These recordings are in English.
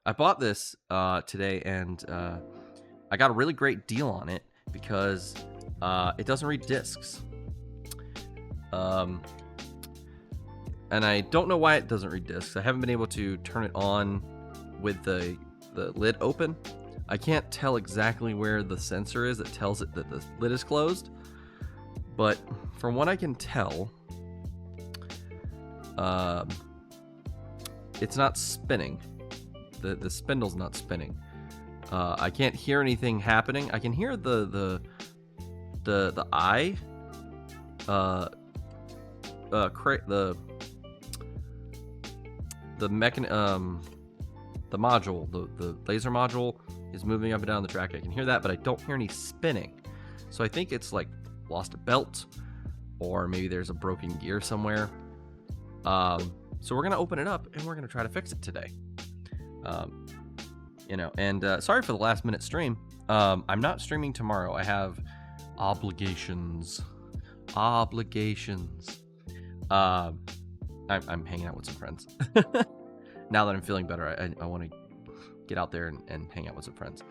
I bought this today, and I got a really great deal on it because it doesn't read discs. And I don't know why it doesn't read discs. I haven't been able to turn it on with the lid open. I can't tell exactly where the sensor is that tells it that the lid is closed. But from what I can tell, it's not spinning. The spindle's not spinning. I can't hear anything happening. I can hear the eye, the module, the laser module is moving up and down the track. I can hear that, but I don't hear any spinning. So I think it's like lost a belt, or maybe there's a broken gear somewhere. So we're gonna open it up and we're gonna try to fix it today. Sorry for the last minute stream. I'm not streaming tomorrow. I have obligations. I'm hanging out with some friends. Now that I'm feeling better, I want to get out there and hang out with some friends.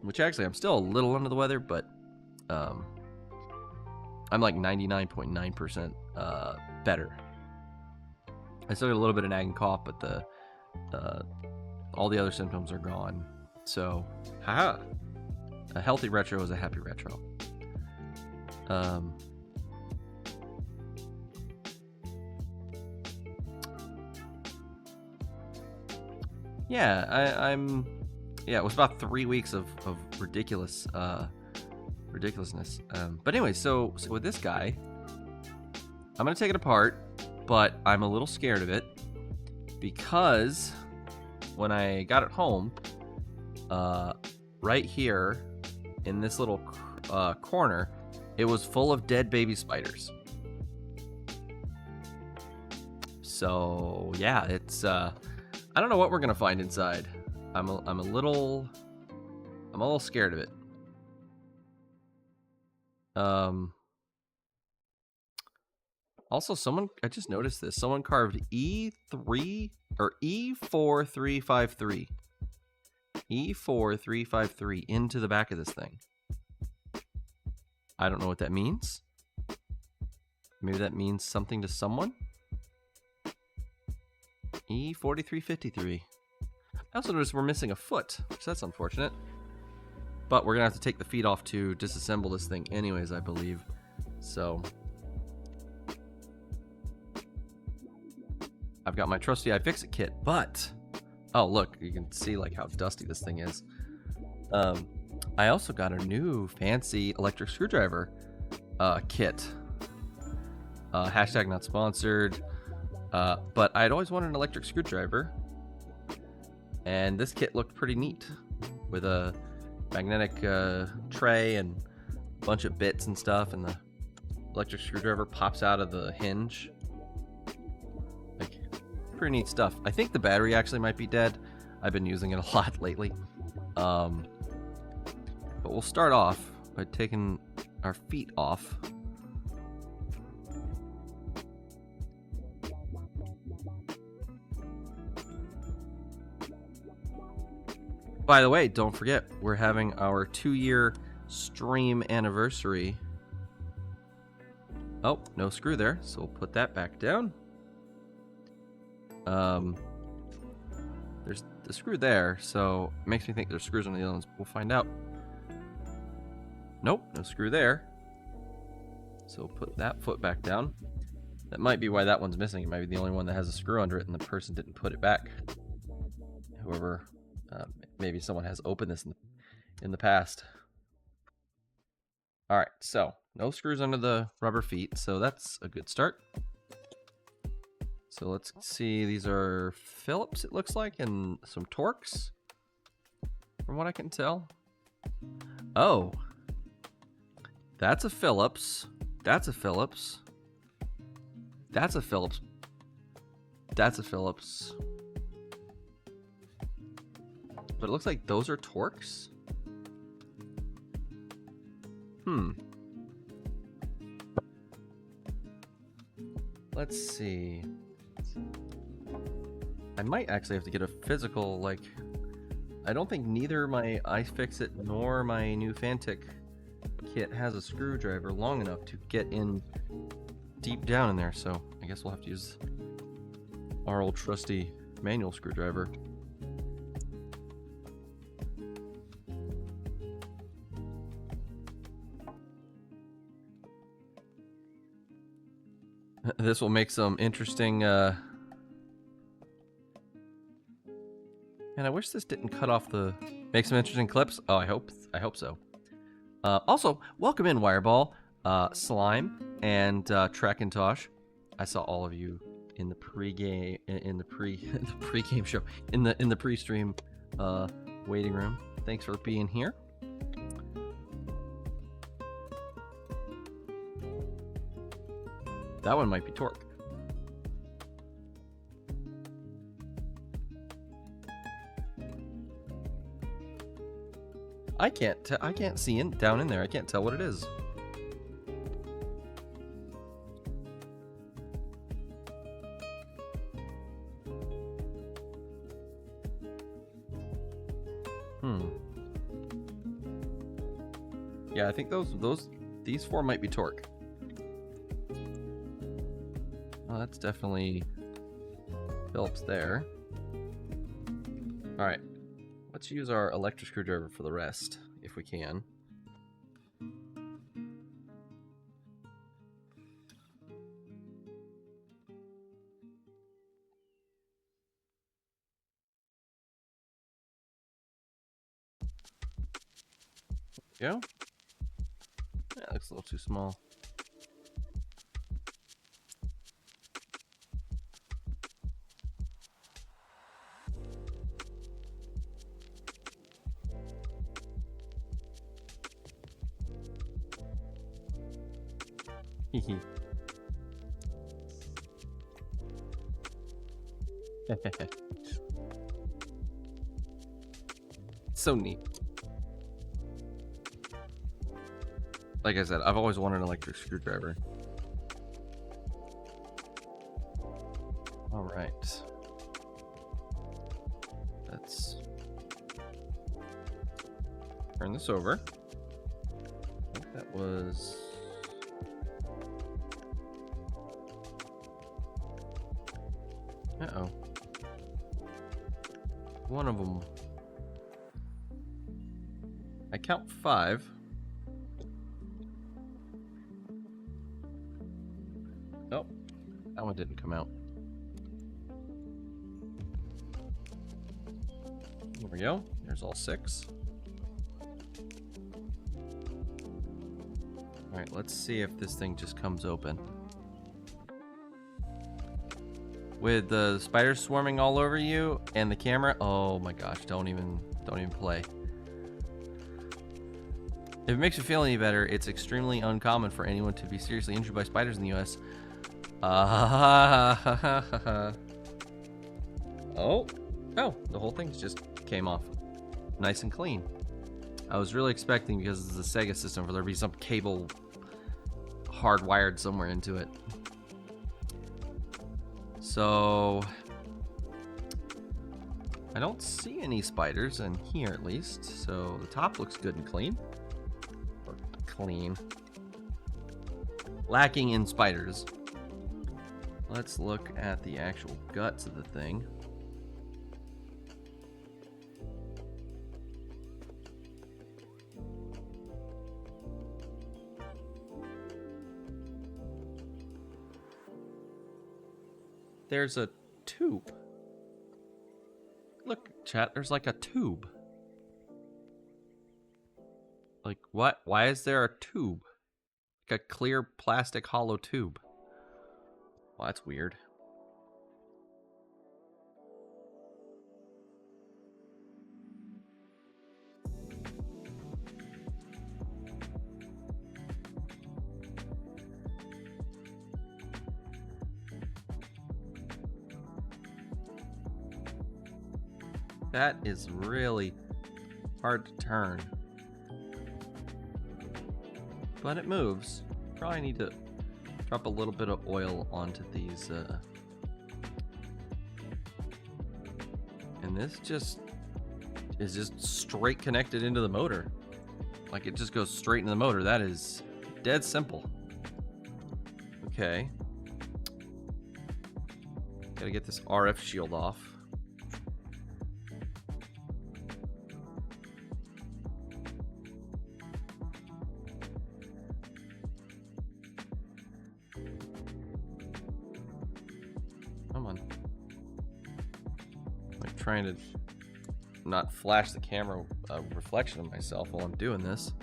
Which actually, I'm still a little under the weather, but I'm like 99.9% better. I still get a little bit of nagging cough, but all the other symptoms are gone. So, haha. A healthy retro is a happy retro. It was about 3 weeks of ridiculousness. But anyway, so with this guy, I'm gonna take it apart, but I'm a little scared of it because when I got it home, right here in this little corner, it was full of dead baby spiders. So yeah, it's I don't know what we're gonna find inside. I'm a little scared of it. Also, I just noticed this. Someone carved E4353. E4353 into the back of this thing. I don't know what that means. Maybe that means something to someone. E4353. I also noticed we're missing a foot, so that's unfortunate. But we're gonna have to take the feet off to disassemble this thing anyways, I believe. So I've got my trusty iFixit kit, but oh look, you can see like how dusty this thing is. I also got a new fancy electric screwdriver kit. Hashtag not sponsored. But I'd always wanted an electric screwdriver, and this kit looked pretty neat with a magnetic tray and a bunch of bits and stuff, and the electric screwdriver pops out of the hinge. Like, pretty neat stuff. I think the battery actually might be dead. I've been using it a lot lately. But we'll start off by taking our feet off. By the way, don't forget, we're having our 2-year stream anniversary. Oh, no screw there, so we'll put that back down. There's the screw there, so it makes me think there's screws on the other ones. We'll find out. Nope, no screw there. So we'll put that foot back down. That might be why that one's missing. It might be the only one that has a screw under it and the person didn't put it back. Whoever, maybe someone has opened this in the past. All right, so no screws under the rubber feet, so that's a good start. So let's see, these are Phillips, it looks like, and some Torx, from what I can tell. Oh, that's a Phillips. That's a Phillips. That's a Phillips. That's a Phillips. But it looks like those are Torx. Let's see. I might actually have to get a physical, like, I don't think neither my iFixit nor my new Fantic kit has a screwdriver long enough to get in deep down in there, so I guess we'll have to use our old trusty manual screwdriver. This will make some interesting, and I wish this didn't cut off the... Make some interesting clips? Oh, I hope so. Also, welcome in, Wireball, Slime, and Trackintosh. I saw all of you in the pre-game, the pre-game show, in the pre-stream waiting room. Thanks for being here. That one might be Torque. I can't see down in there. I can't tell what it is. Yeah, I think these four might be Torque. Oh, that's definitely Phillips there. All right. Let's use our electric screwdriver for the rest, if we can. There we go. That looks a little too small. So neat. Like I said, I've always wanted an electric screwdriver. All right. Let's turn this over. I think that was... Uh-oh. One of them. I count 5. Oh, that one didn't come out. There we go. There's all 6. Alright, let's see if this thing just comes open. With the spiders swarming all over you and the camera, oh my gosh, don't even play. If it makes you feel any better, it's extremely uncommon for anyone to be seriously injured by spiders in the US. Oh, the whole thing just came off nice and clean. I was really expecting, because it's a Sega system, for there to be some cable hardwired somewhere into it. So I don't see any spiders in here, at least. So the top looks good and clean. Or clean. Lacking in spiders. Let's look at the actual guts of the thing. There's a tube. Look, chat, there's like a tube. Like, what? Why is there a tube? Like a clear plastic hollow tube. Well, that's weird. That is really hard to turn. But it moves. Probably need to drop a little bit of oil onto these and this just is just straight connected into the motor. Like, it just goes straight into the motor. That is dead simple. Okay. Gotta get this RF shield off. Come on. I'm trying to not flash the camera reflection of myself while I'm doing this.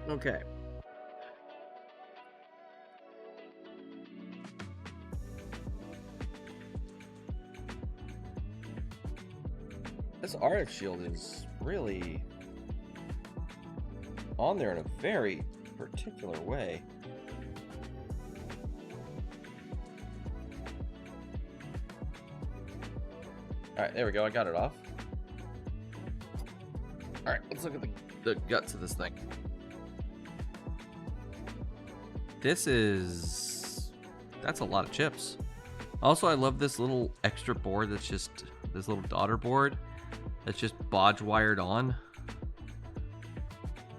Okay. This RF shield is really on there in a very particular way. Alright, there we go. I got it off. Alright, let's look at the guts of this thing. That's a lot of chips. Also, I love this little extra board that's just, this little daughter board that's just bodge wired on.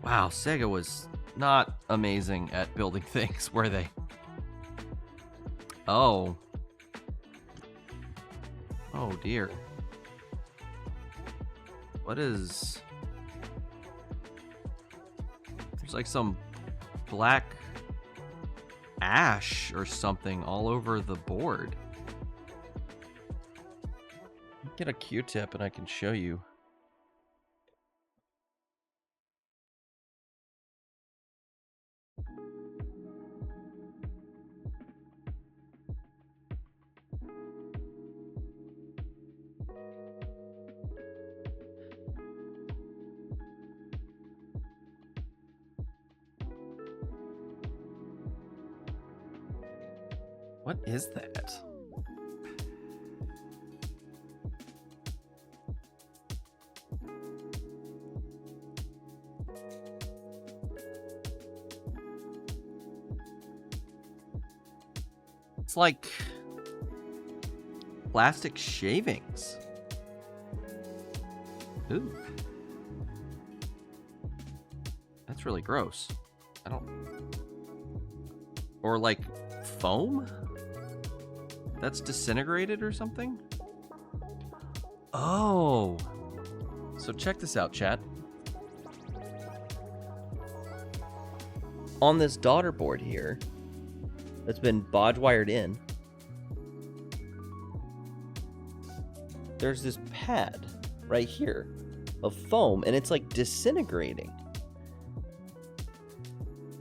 Wow, Sega was not amazing at building things, were they? Oh. Oh dear. What is... There's like some black ash or something all over the board. Get a Q-tip and I can show you. What is that? It's like plastic shavings. Ooh. That's really gross. I don't... Or like foam? That's disintegrated or something? Oh. So check this out, chat. On this daughter board here, that's been bodge wired in, there's this pad right here of foam, and it's like disintegrating.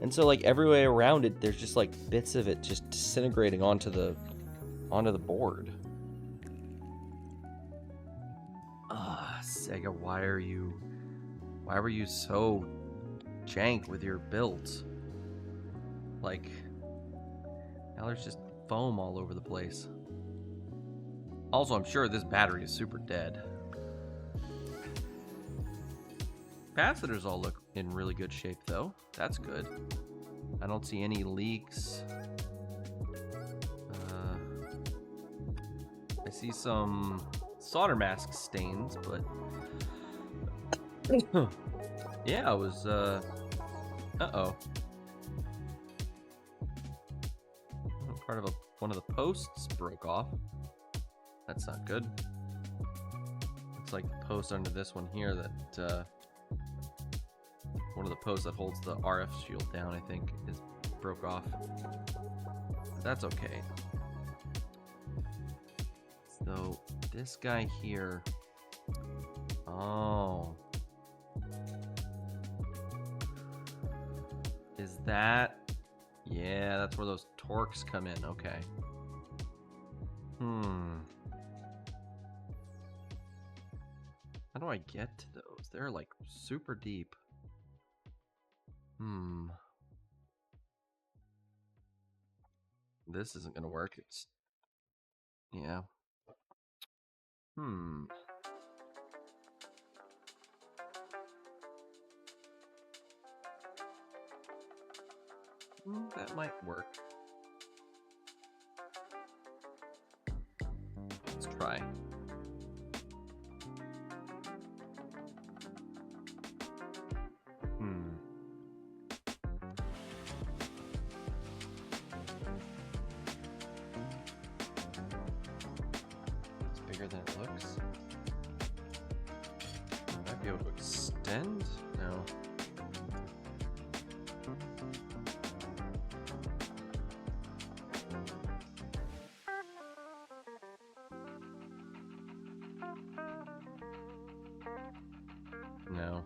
And so like everywhere around it, there's just like bits of it just disintegrating onto the board. Sega, why were you so jank with your builds? Like, now there's just foam all over the place. Also, I'm sure this battery is super dead. Capacitors all look in really good shape though. That's good. I don't see any leaks. I see some solder mask stains, but yeah, I was uh-oh. Part of one of the posts broke off. That's not good. Looks like the post under this one here that one of the posts that holds the RF shield down, I think, is broke off. But that's okay. So this guy here. Oh. Is that? Yeah, that's where those torques come in. Okay. How do I get to those? They're like super deep. This isn't gonna work. It's yeah. That might work. Let's try. It's bigger than it looks. Might be able to extend? No. No.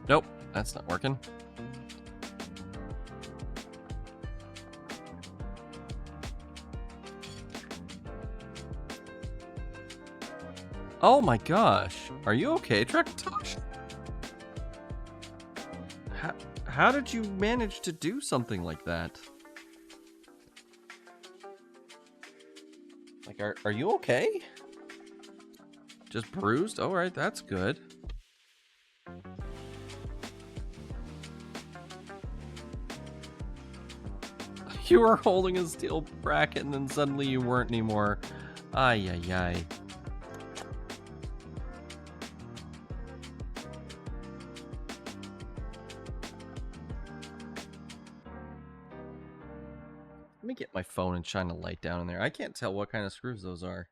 Nope, that's not working. Oh my gosh. Are you okay, Trucktosh? How did you manage to do something like that? Like, are you okay? Just bruised? Alright, that's good. You were holding a steel bracket and then suddenly you weren't anymore. Ay, ay, ay. Let me get my phone and shine a light down in there. I can't tell what kind of screws those are.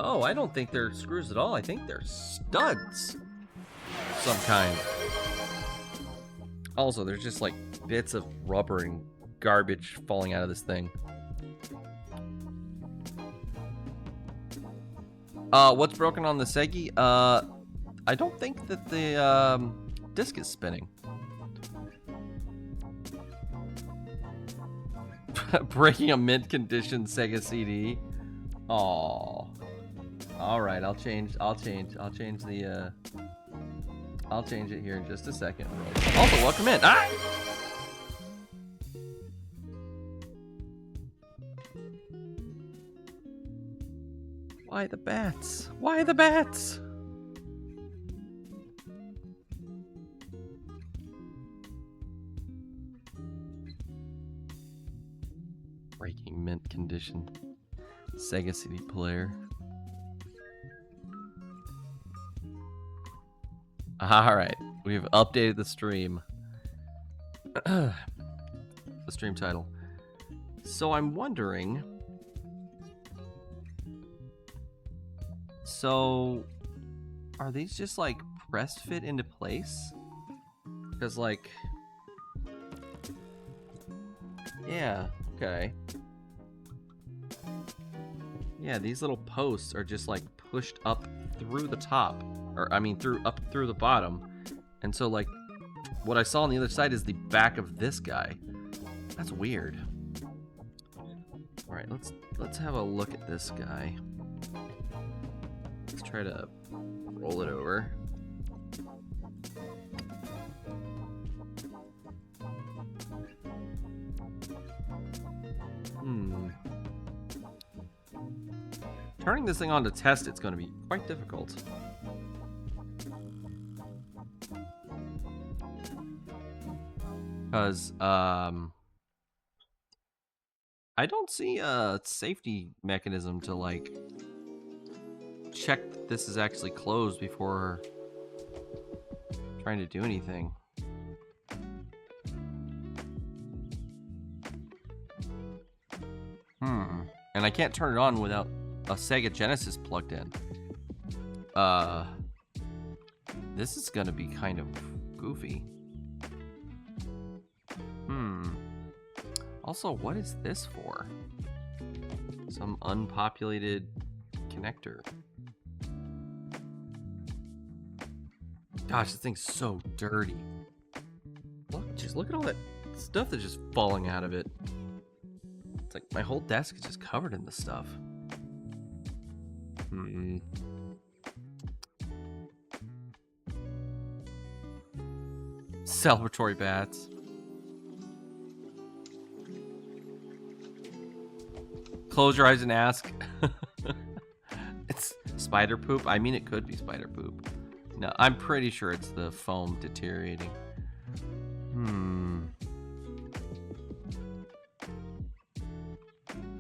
Oh, I don't think they're screws at all. I think they're studs of some kind. Also, there's just like bits of rubber and garbage falling out of this thing. What's broken on the Sega? I don't think that the disc is spinning. Breaking a mint condition Sega CD. Aww. All right, I'll change the I'll change it here in just a second. Also, welcome in. Ah! Why the bats? Why the bats? Breaking mint condition Sega CD player. Alright, we've updated the stream. The stream title. So I'm wondering... So... Are these just like press fit into place? Because like... Yeah, okay. Yeah, these little posts are just like pushed up through the top. Or, I mean, up through the bottom. And so, like, what I saw on the other side is the back of this guy. That's weird. Alright, let's have a look at this guy. Let's try to roll it over. Turning this thing on to test it's going to be quite difficult. Because, I don't see a safety mechanism to, like, check that this is actually closed before trying to do anything. And I can't turn it on without a Sega Genesis plugged in. This is gonna be kind of goofy. Also, what is this for? Some unpopulated connector. Gosh, this thing's so dirty. Look, just look at all that stuff that's just falling out of it. It's like my whole desk is just covered in this stuff. Celebratory bats. Close your eyes and ask. It's spider poop? I mean, it could be spider poop. No, I'm pretty sure it's the foam deteriorating.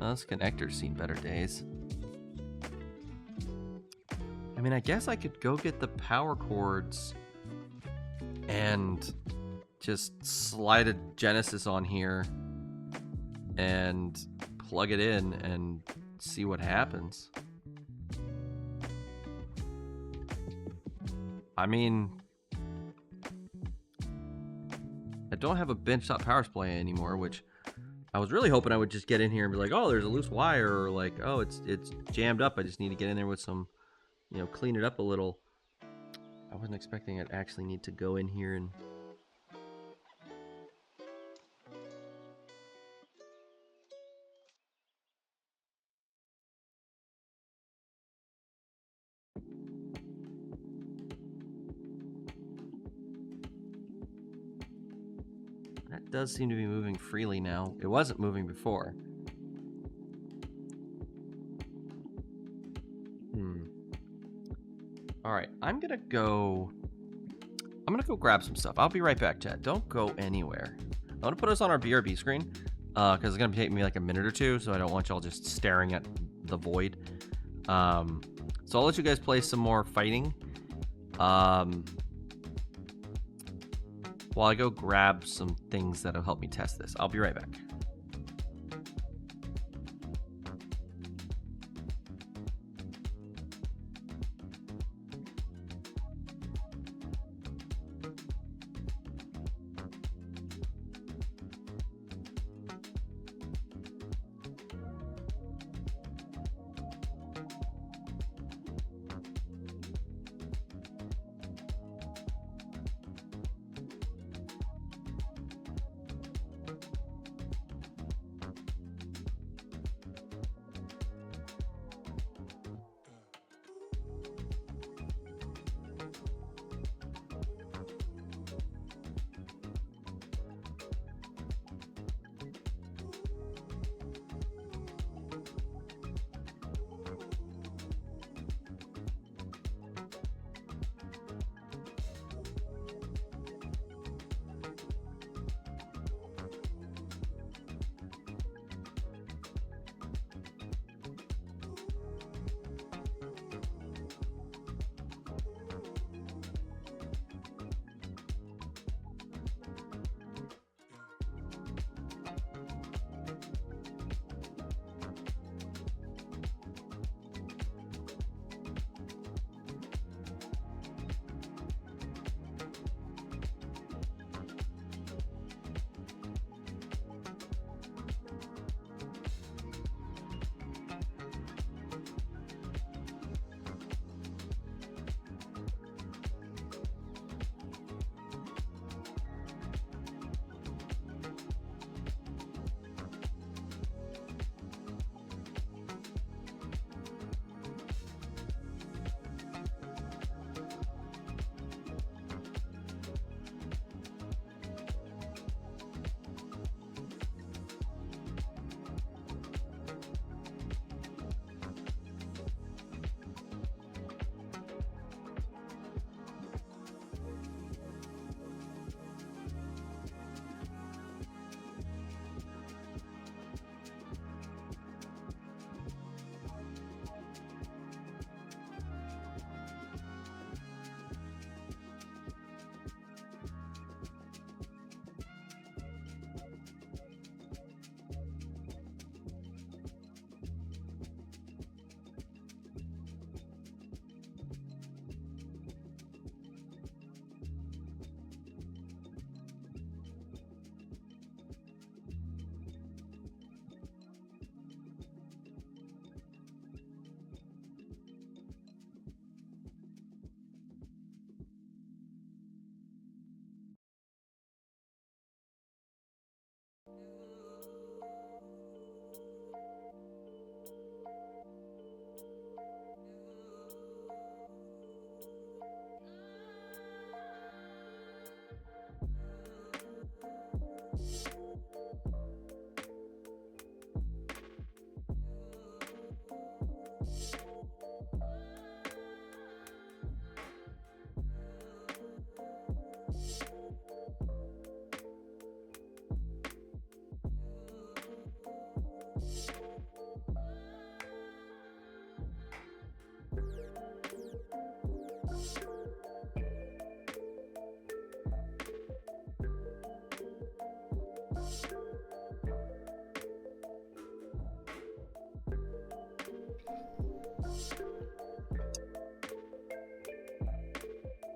Those connectors seen better days. I mean, I guess I could go get the power cords and just slide a Genesis on here and plug it in and see what happens. I mean, I don't have a bench top power supply anymore, which I was really hoping I would just get in here and be like, oh, there's a loose wire, or like, oh, it's jammed up. I just need to get in there with some, you know, clean it up a little. I wasn't expecting I'd actually need to go in here and... That does seem to be moving freely now. It wasn't moving before. Alright, I'm gonna go grab some stuff. I'll be right back, chat. Don't go anywhere. I want to put us on our BRB screen, because it's gonna take me like a minute or two, so I don't want y'all just staring at the void. So I'll let you guys play some more fighting. While I go grab some things that'll help me test this. I'll be right back.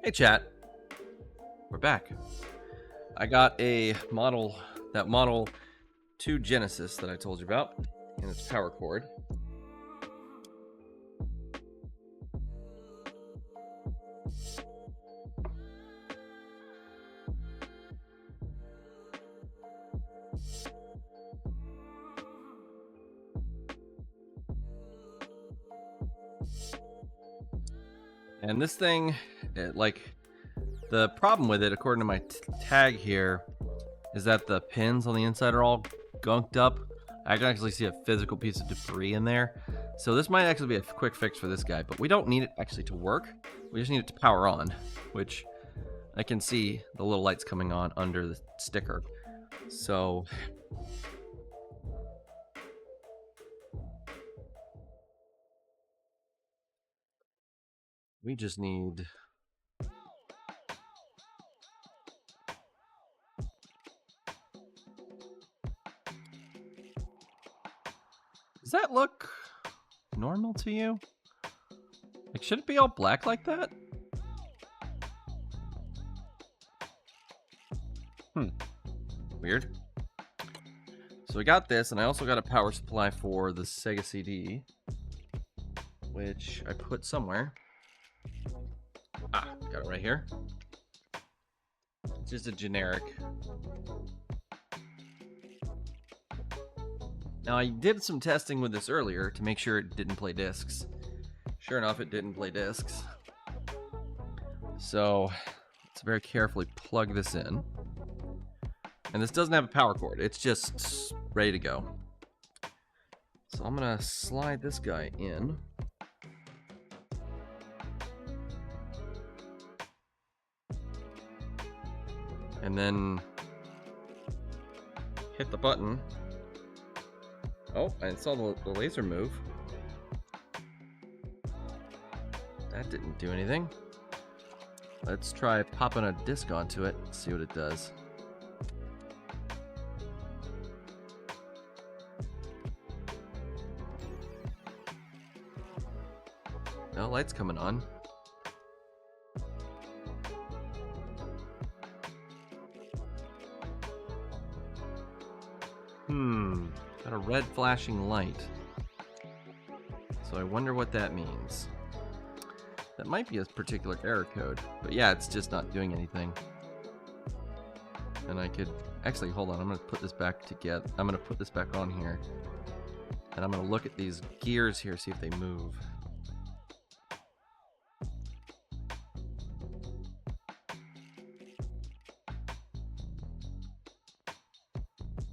Hey chat, we're back. I got a Model 2 Genesis that I told you about, and its power cord. And this thing, the problem with it, according to my tag here, is that the pins on the inside are all gunked up. I can actually see a physical piece of debris in there. So this might actually be a quick fix for this guy, but we don't need it actually to work. We just need it to power on, which I can see the little lights coming on under the sticker. So we just need... Does that look normal to you? Like, should it be all black like that? Weird. So we got this, and I also got a power supply for the Sega CD, which I put somewhere. Ah, got it right here. It's just a generic. Now, I did some testing with this earlier to make sure it didn't play discs. Sure enough, it didn't play discs. So let's very carefully plug this in. And this doesn't have a power cord. It's just ready to go. So I'm going to slide this guy in. And then hit the button. Oh, I saw the laser move. That didn't do anything. Let's try popping a disc onto it, see what it does. No lights coming on. Got a red flashing light. So I wonder what that means. That might be a particular error code. But yeah, it's just not doing anything. And I could... Actually, hold on. I'm going to put this back together. I'm going to put this back on here. And I'm going to look at these gears here, see if they move.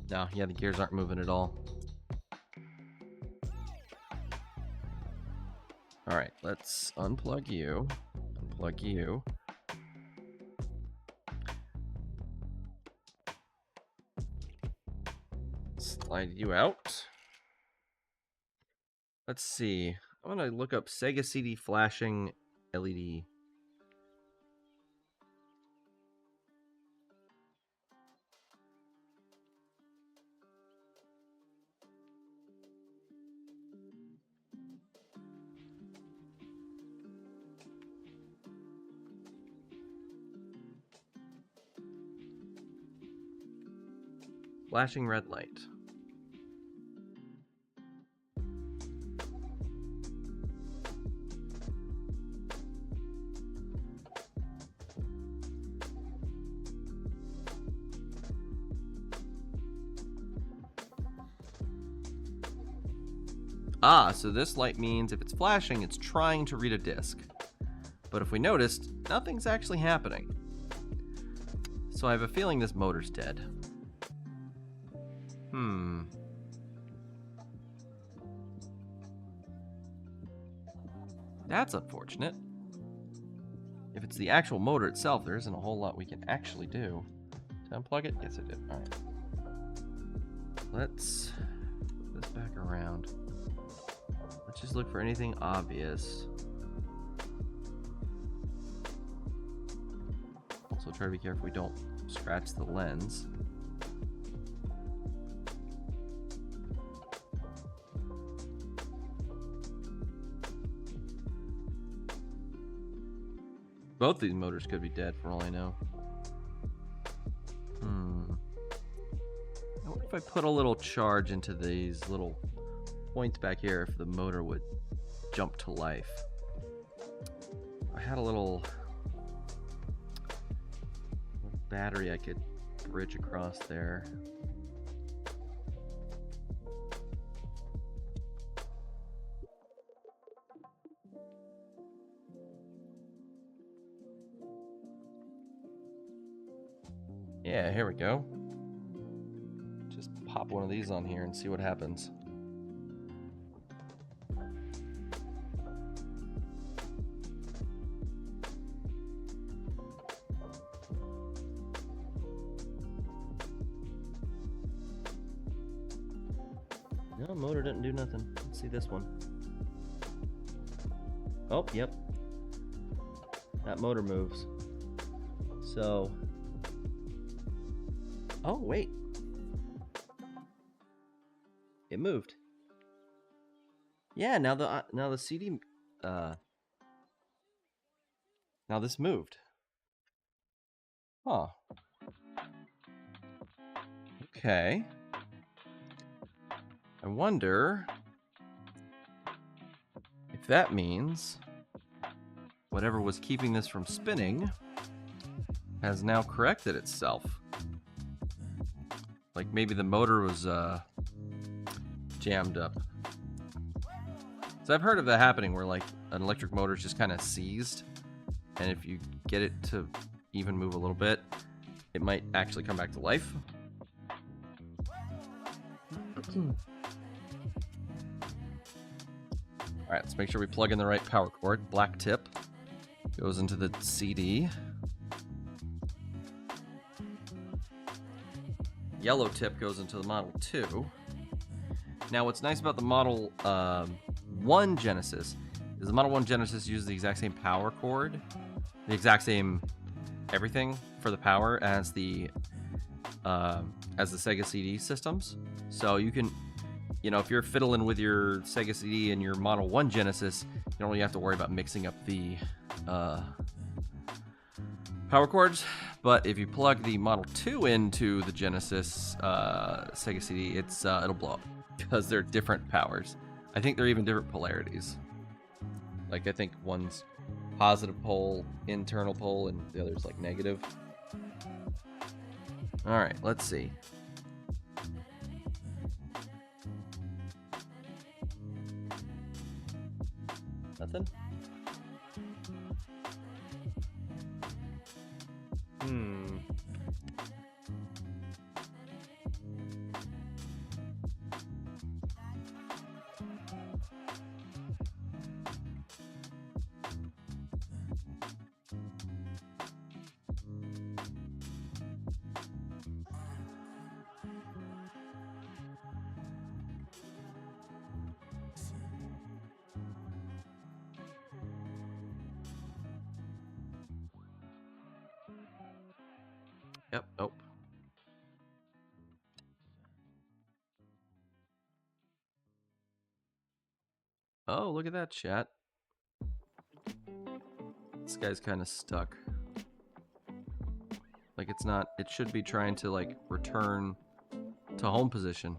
No, yeah, the gears aren't moving at all. Alright, let's unplug you. Unplug you. Slide you out. Let's see. I'm going to look up Sega CD flashing LED. Flashing red light. Ah, so this light means if it's flashing, it's trying to read a disc. But if we noticed, nothing's actually happening. So I have a feeling this motor's dead. That's unfortunate. If it's the actual motor itself, there isn't a whole lot we can actually do. Did I unplug it? Yes, I did. Alright. Let's put this back around. Let's just look for anything obvious. Also try to be careful we don't scratch the lens. Both these motors could be dead for all I know. I wonder if I put a little charge into these little points back here, if the motor would jump to life. I had a little battery I could bridge across there. Yeah, here we go. Just pop one of these on here and see what happens. No, motor didn't do nothing. Let's see this one. Oh, yep. That motor moves. So... Oh, wait. It moved. Yeah, now the CD now this moved. Huh. Okay. I wonder if that means whatever was keeping this from spinning has now corrected itself. Like maybe the motor was jammed up. So I've heard of that happening where like an electric motor is just kind of seized, and if you get it to even move a little bit, it might actually come back to life. Alright, let's make sure we plug in the right power cord. Black tip goes into the CD. Yellow tip goes into the Model 2. Now, what's nice about the Model 1 Genesis is the Model 1 Genesis uses the exact same power cord, the exact same everything for the power as the Sega CD systems. So you can, you know, if you're fiddling with your Sega CD and your Model 1 Genesis, you don't really have to worry about mixing up the power cords. But if you plug the Model 2 into the Genesis Sega CD, it'll blow up because they're different powers. I think they're even different polarities. Like I think one's positive pole, internal pole, and the other's like negative. All right, let's see. Nothing? Yep. Oh. Oh, look at that, chat. This guy's kind of stuck. Like it's not, it should be trying to like return to home position.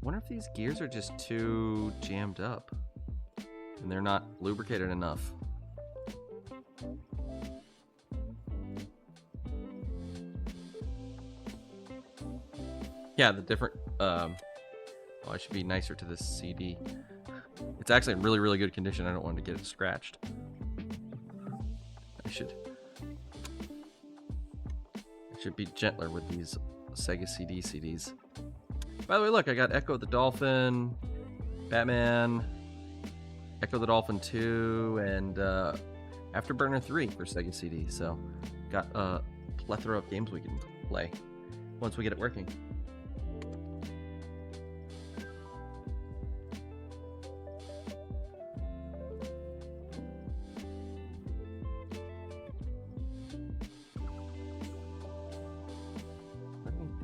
Wonder if these gears are just too jammed up and they're not lubricated enough. Yeah, the different, oh, I should be nicer to this CD. It's actually in really, really good condition. I don't want to get it scratched. I should be gentler with these Sega CD CDs. By the way, look, I got Echo the Dolphin, Batman, Echo the Dolphin 2, and Afterburner 3 for Sega CD. So, got a plethora of games we can play once we get it working.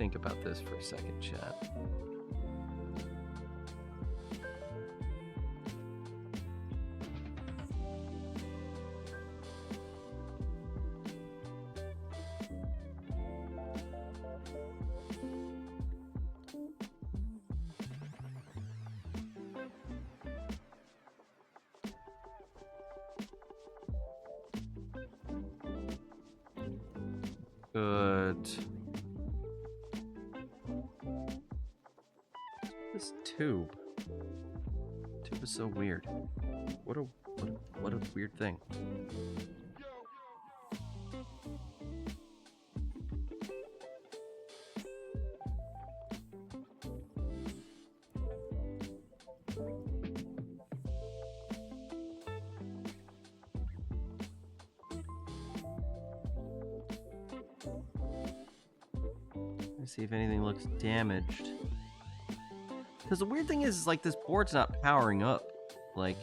think about this for a second, chat. Good. This tube. Tube is so weird. What a weird thing. See if anything looks damaged. Because the weird thing is, like, this board's not powering up. Like,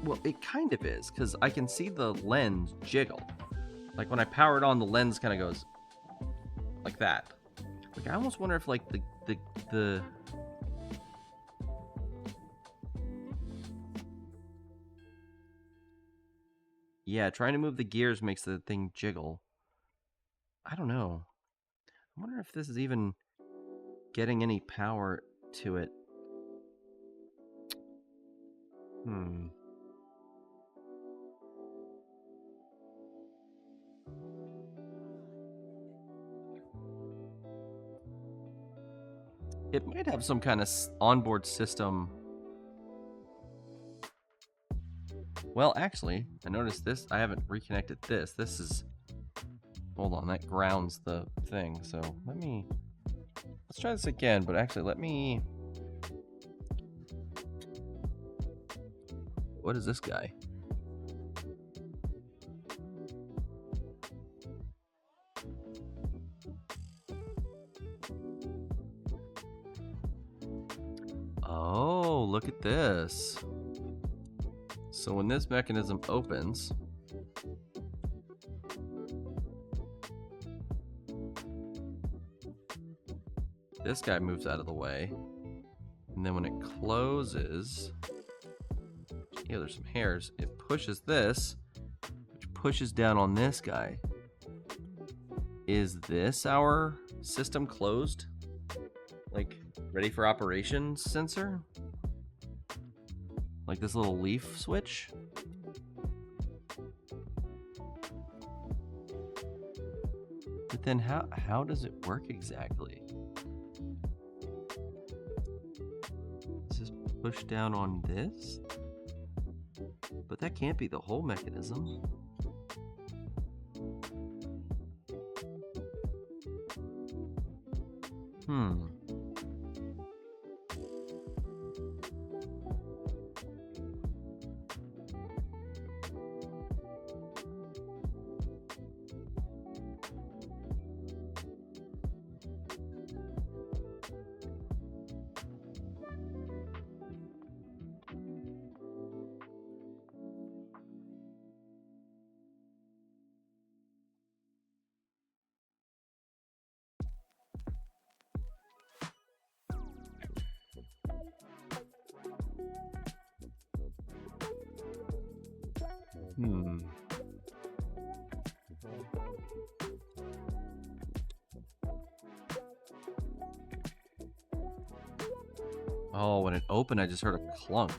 well, it kind of is, because I can see the lens jiggle. Like, when I power it on, the lens kind of goes like that. Like, I almost wonder if, like, the yeah, trying to move the gears makes the thing jiggle. I don't know. I wonder if this is even getting any power to it. It might have some kind of onboard system. Well, actually, I noticed this. I haven't reconnected this. This is... Hold on, that grounds the thing. So let's try this again, but actually let me... What is this guy? Oh, look at this. So when this mechanism opens, this guy moves out of the way, and then when it closes, yeah, there's some hairs, it pushes this, which pushes down on this guy. Is this our system closed? Like, ready for operation sensor? Like this little leaf switch? But then how does it work exactly? Is this push down on this? But that can't be the whole mechanism. Oh, when it opened, I just heard a clunk.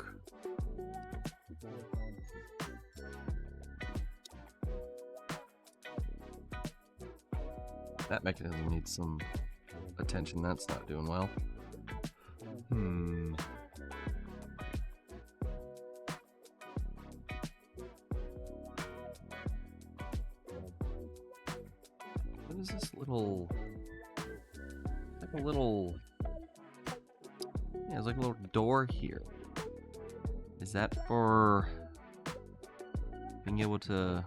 That mechanism needs some attention. That's not doing well. What is this little... Like a little... Yeah, there's like a little door here. Is that for being able to...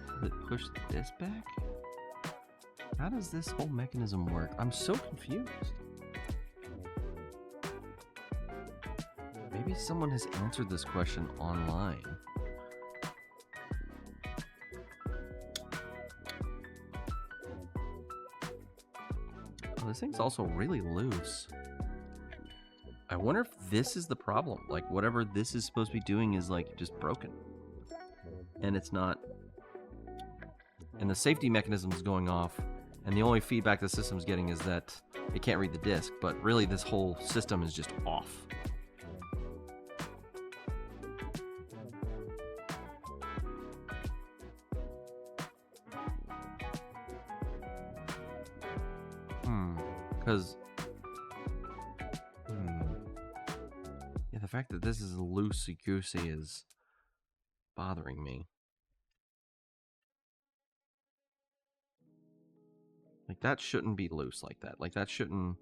Does it push this back? How does this whole mechanism work? I'm so confused. Maybe someone has answered this question online. Oh, this thing's also really loose. I wonder if this is the problem. Like, whatever this is supposed to be doing is, like, just broken. And it's not. And the safety mechanism is going off. And the only feedback the system's getting is that it can't read the disk. But really, this whole system is just off. Because... yeah, the fact that this is loosey-goosey is bothering me. Like, that shouldn't be loose like that. Like, that shouldn't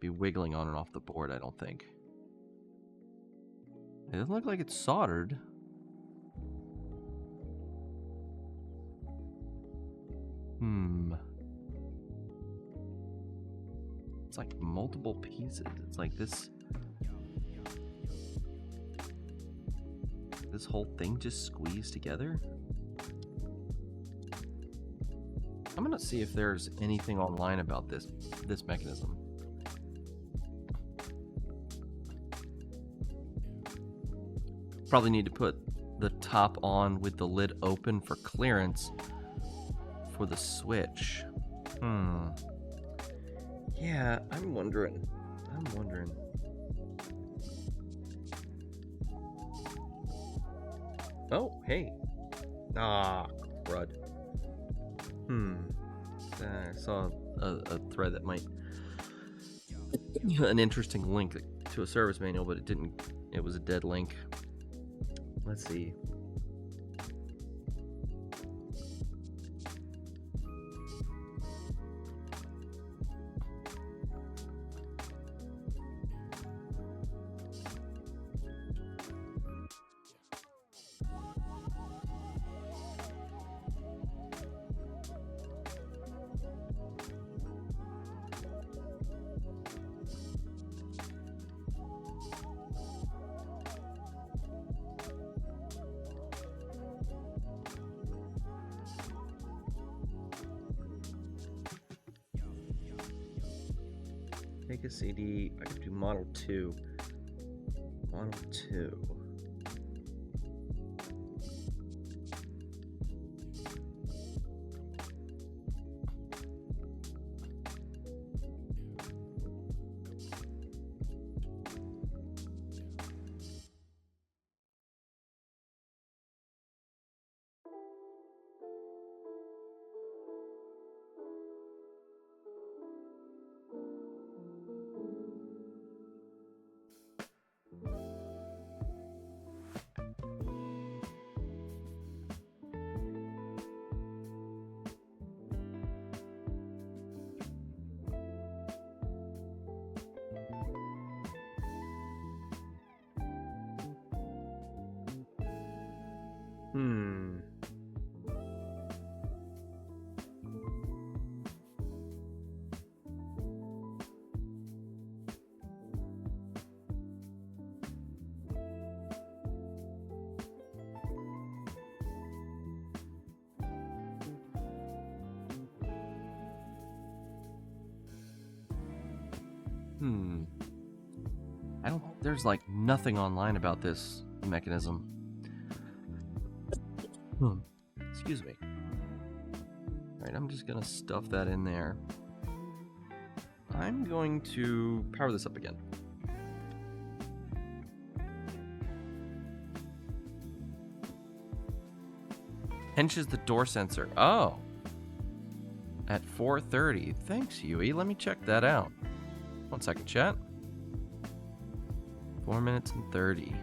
be wiggling on and off the board, I don't think. It doesn't look like it's soldered. It's like multiple pieces. It's like this whole thing just squeezed together. I'm gonna see if there's anything online about this mechanism. Probably need to put the top on with the lid open for clearance for the switch. Yeah, I'm wondering. Oh, hey. Ah, crud. I saw a thread that might... an interesting link to a service manual, but it didn't... it was a dead link. Let's see. Sega CD, I could do Model 2. Model 2. There's like nothing online about this mechanism. Excuse me. Alright, I'm just gonna stuff that in there. I'm going to power this up again. Pinches the door sensor. Oh. At 4:30. Thanks, Yui. Let me check that out. 1 second, chat. 4 minutes and 30.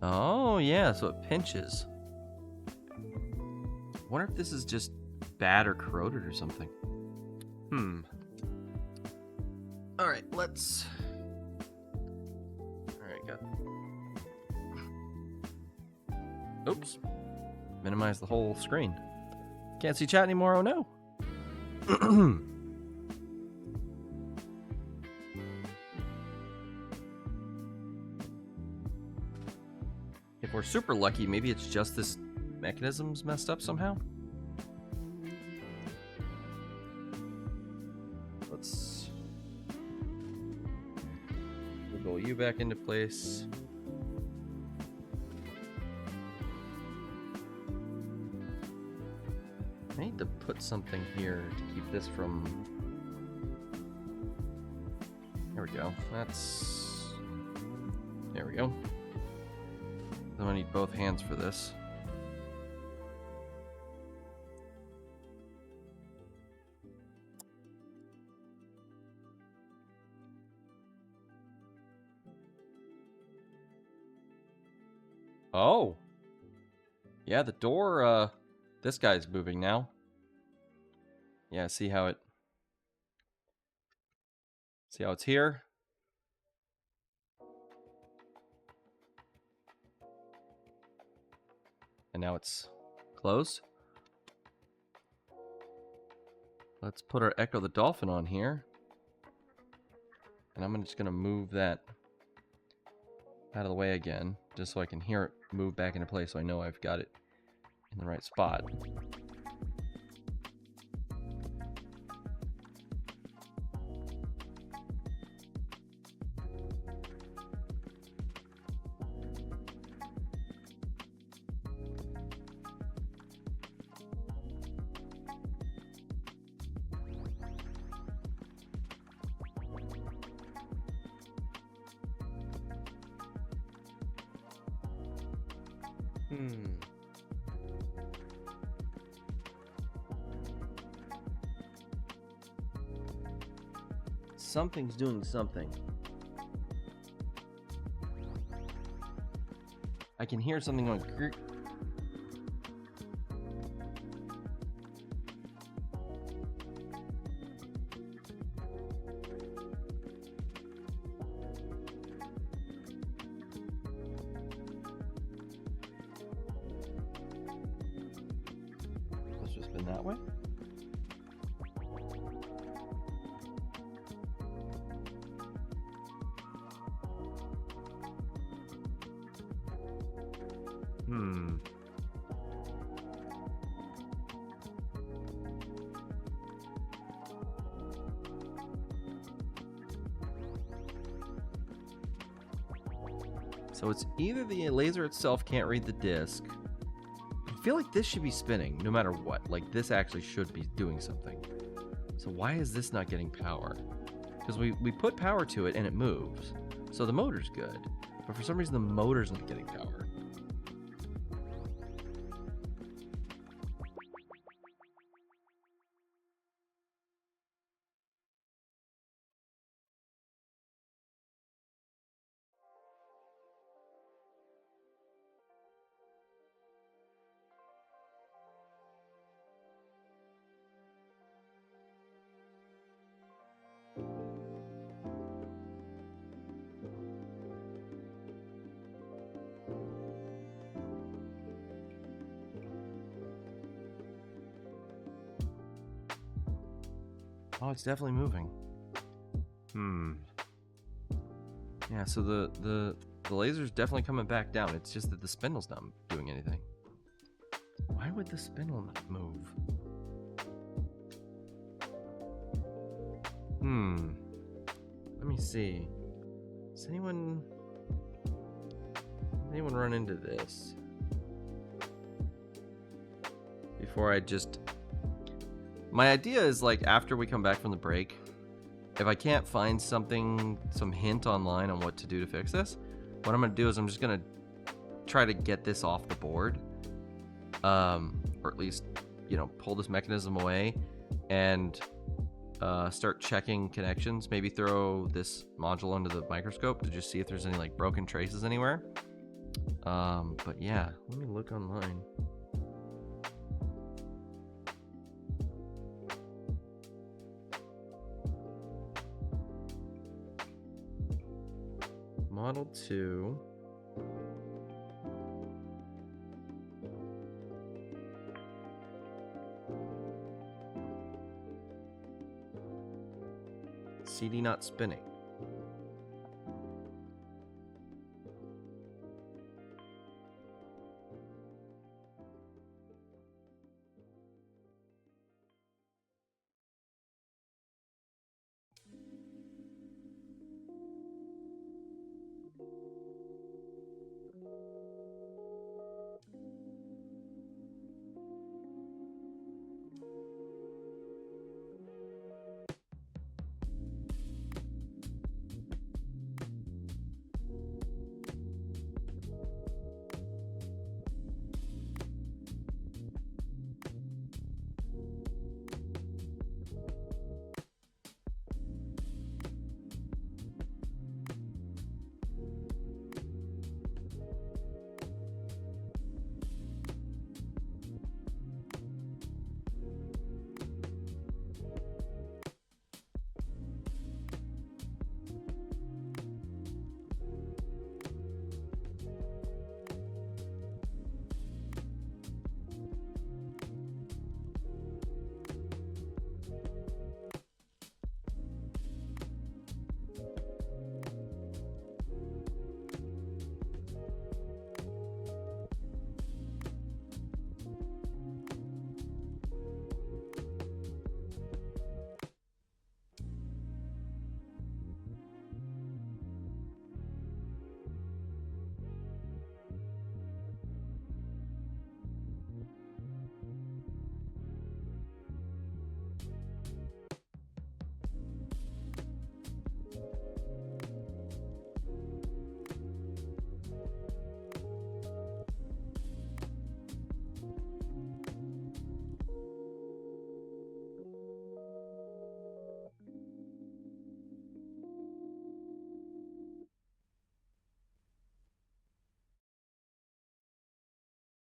Oh, yeah, so it pinches. wonder if this is just bad or corroded or something. All right, let's. All right, got. Oops. Minimize the whole screen. Can't see chat anymore. Oh no. If we're super lucky, maybe it's just this mechanism's messed up somehow. Let's wiggle you back into place. I need to put something here to keep this from... There we go. There we go. I'm gonna need both hands for this. Oh. Yeah, the door, this guy's moving now. Yeah, see how it's here? And now it's closed. Let's put our Echo the Dolphin on here. And I'm just gonna move that out of the way again, just so I can hear it move back into place so I know I've got it in the right spot. Something's doing something. I can hear something going. It's just been that way. So it's either the laser itself can't read the disc. I feel like this should be spinning no matter what. Like this actually should be doing something. So why is this not getting power? Because we put power to it and it moves. So the motor's good. But for some reason the motor's not getting power. Oh, it's definitely moving. Yeah, so the laser's definitely coming back down. It's just that the spindle's not doing anything. Why would the spindle not move? Let me see. Does anyone run into this? Before I just... My idea is, like, after we come back from the break, if I can't find some hint online on what to do to fix this, what I'm going to do is I'm just going to try to get this off the board. Or at least, pull this mechanism away and start checking connections. Maybe throw this module under the microscope to just see if there's any, like, broken traces anywhere. But yeah, let me look online. Model 2. CD not spinning.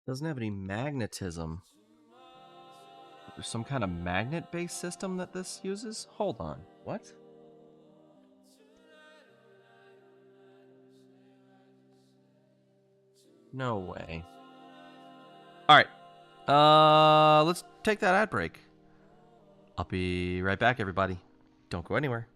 Doesn't have any magnetism. There's some kind of magnet-based system that this uses? Hold on. What? No way. Alright. Let's take that ad break. I'll be right back, everybody. Don't go anywhere.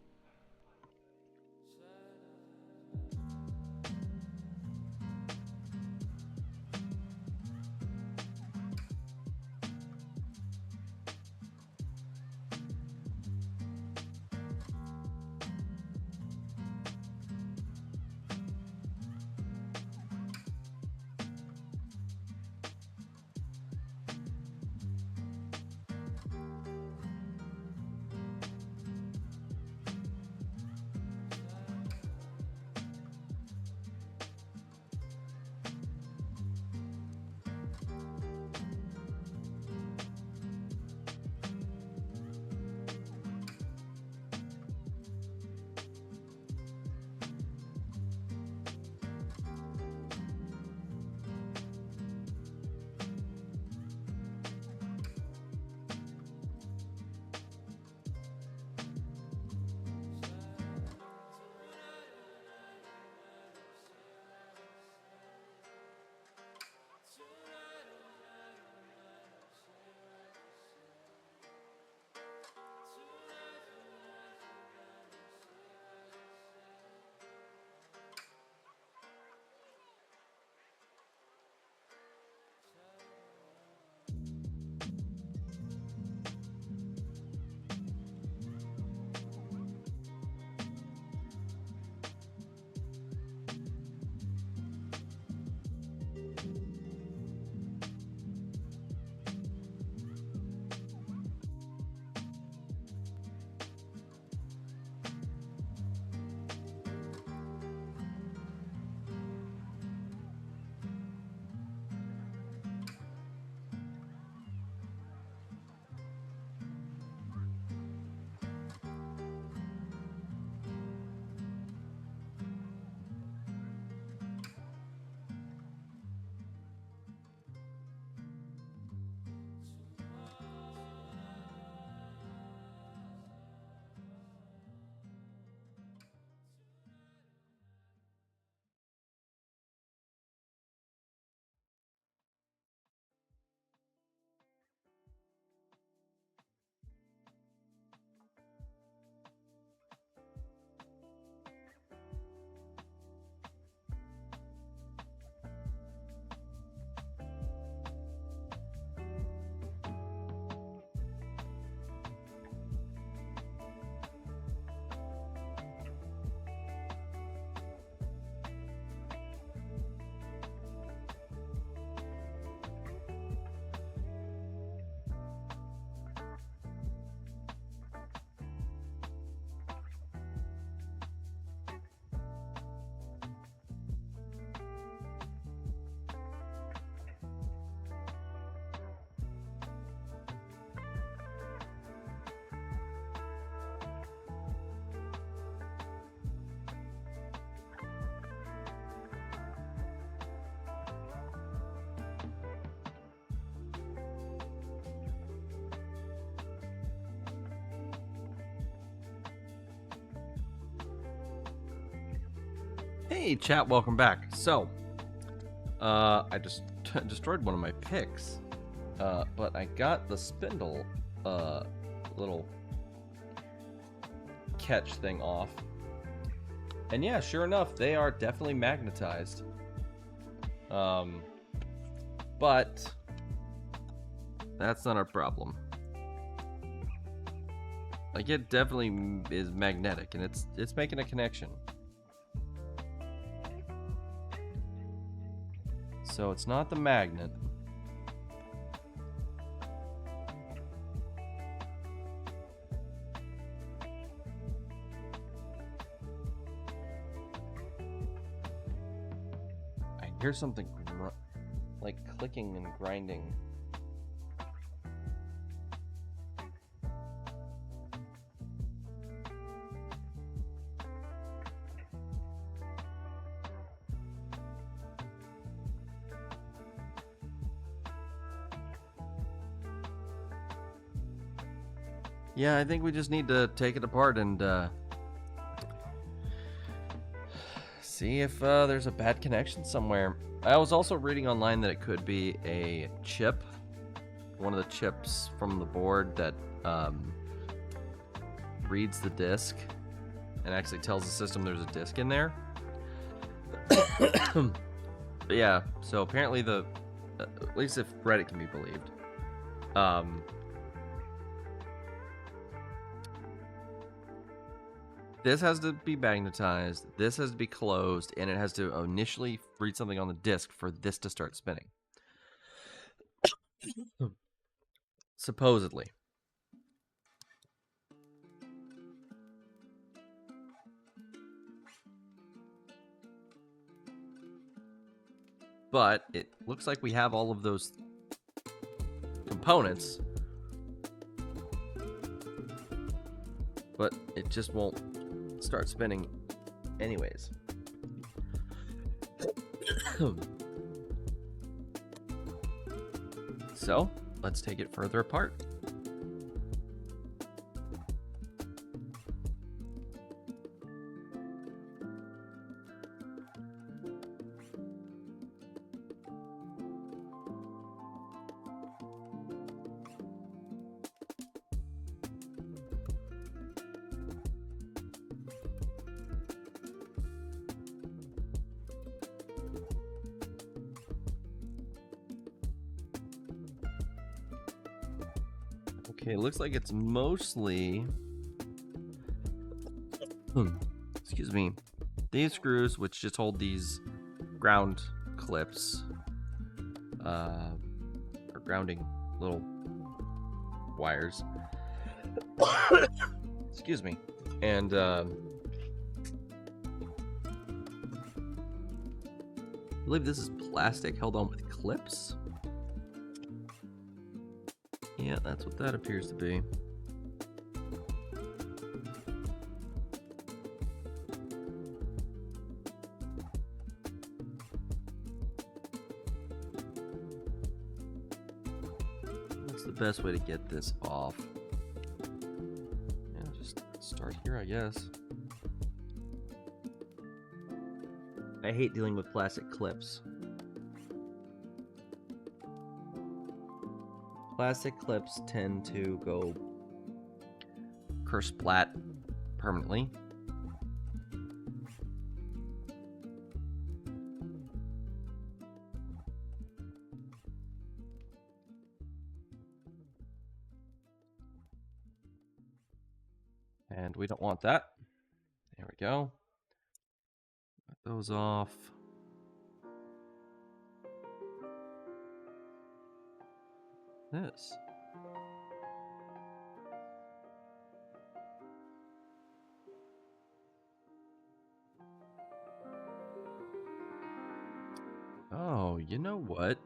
Hey, chat, welcome back. So, I just destroyed one of my picks, but I got the spindle, little catch thing off. And yeah, sure enough, they are definitely magnetized. But that's not our problem. Like, it definitely is magnetic, and it's making a connection. So it's not the magnet. I hear something like clicking and grinding. Yeah, I think we just need to take it apart and see if there's a bad connection somewhere. I was also reading online that it could be a chip, one of the chips from the board that reads the disc and actually tells the system there's a disc in there. But yeah, so apparently at least if Reddit can be believed, this has to be magnetized, this has to be closed, and it has to initially read something on the disc for this to start spinning. Supposedly. But it looks like we have all of those components, but it just won't start spinning anyways. So let's take it further apart. Okay, it looks like it's mostly, excuse me, these screws, which just hold these ground clips, or grounding little wires. Excuse me. And I believe this is plastic held on with clips. Yeah, that's what that appears to be. What's the best way to get this off? Yeah, just start here, I guess. I hate dealing with plastic clips. Plastic clips tend to go kersplat permanently. And we don't want that. There we go. Got those off. This. Oh, you know what?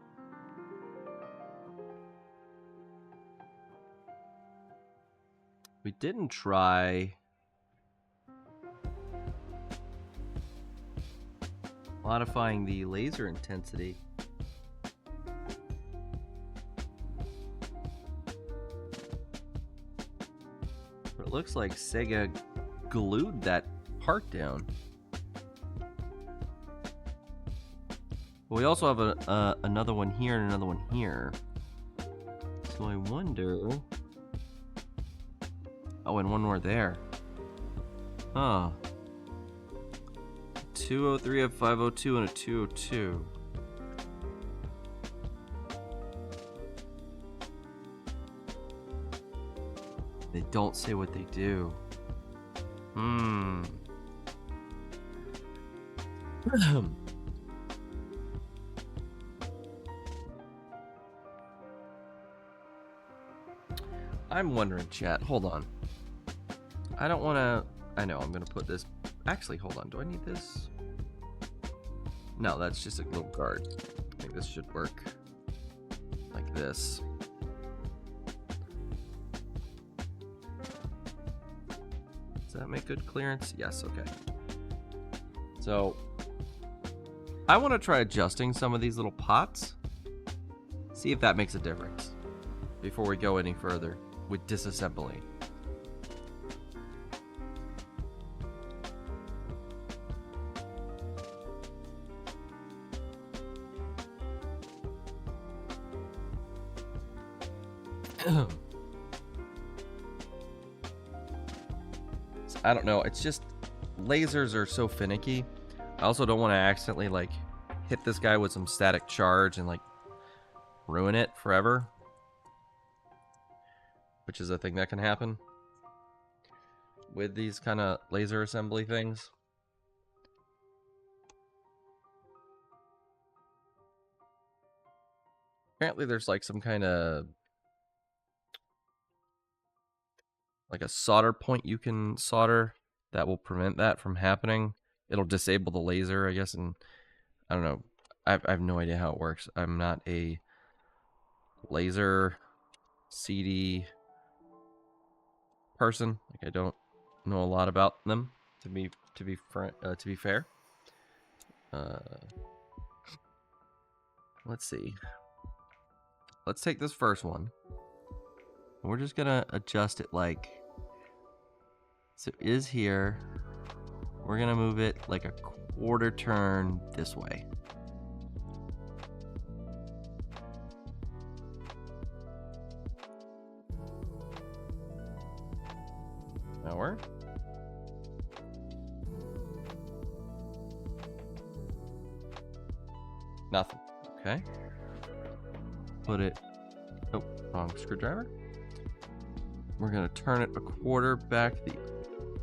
We didn't try modifying the laser intensity. But it looks like Sega glued that part down. But we also have another one here and another one here. So I wonder... Oh, and one more there. Huh. 203, a 502, and a 202. They don't say what they do. I'm wondering, chat. Hold on. I don't want to... I know, I'm going to put this... Actually, hold on. Do I need this? No, that's just a little guard. I think this should work. Like this. Does that make good clearance? Yes, okay. So, I want to try adjusting some of these little pots. See if that makes a difference. Before we go any further with disassembly. I don't know, it's just lasers are so finicky. I also don't want to accidentally like hit this guy with some static charge and like ruin it forever, which is a thing that can happen with these kind of laser assembly things. Apparently there's like some kind of like a solder point you can solder that will prevent that from happening. It'll disable the laser, I guess, and I don't know. I have no idea how it works. I'm not a laser CD person. Like I don't know a lot about them to be fair. Let's see. Let's take this first one. We're just gonna adjust it like so it is here. We're gonna move it like a quarter turn this way. That work? Nothing. Okay. Put it... Oh, wrong screwdriver. We're going to turn it a quarter back the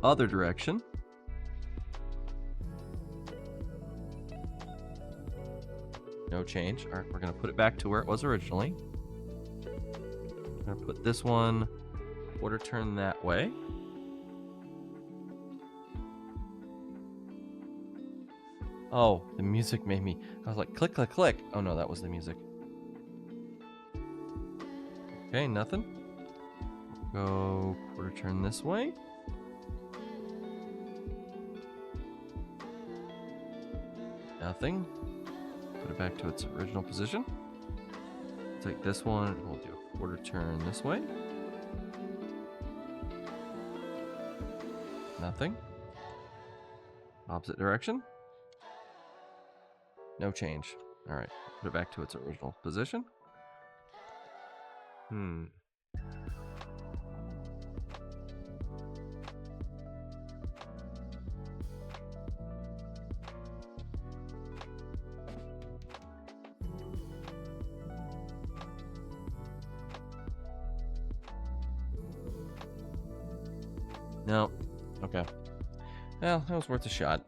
other direction. No change. All right, we're going to put it back to where it was originally. I'm going to put this one quarter turn that way. Oh, the music made me... I was like, click, click, click. Oh, no, that was the music. Okay, nothing. Go quarter turn this way. Nothing. Put it back to its original position. Take this one. We'll do a quarter turn this way. Nothing. Opposite direction. No change. All right. Put it back to its original position. No. Okay. Well, that was worth a shot.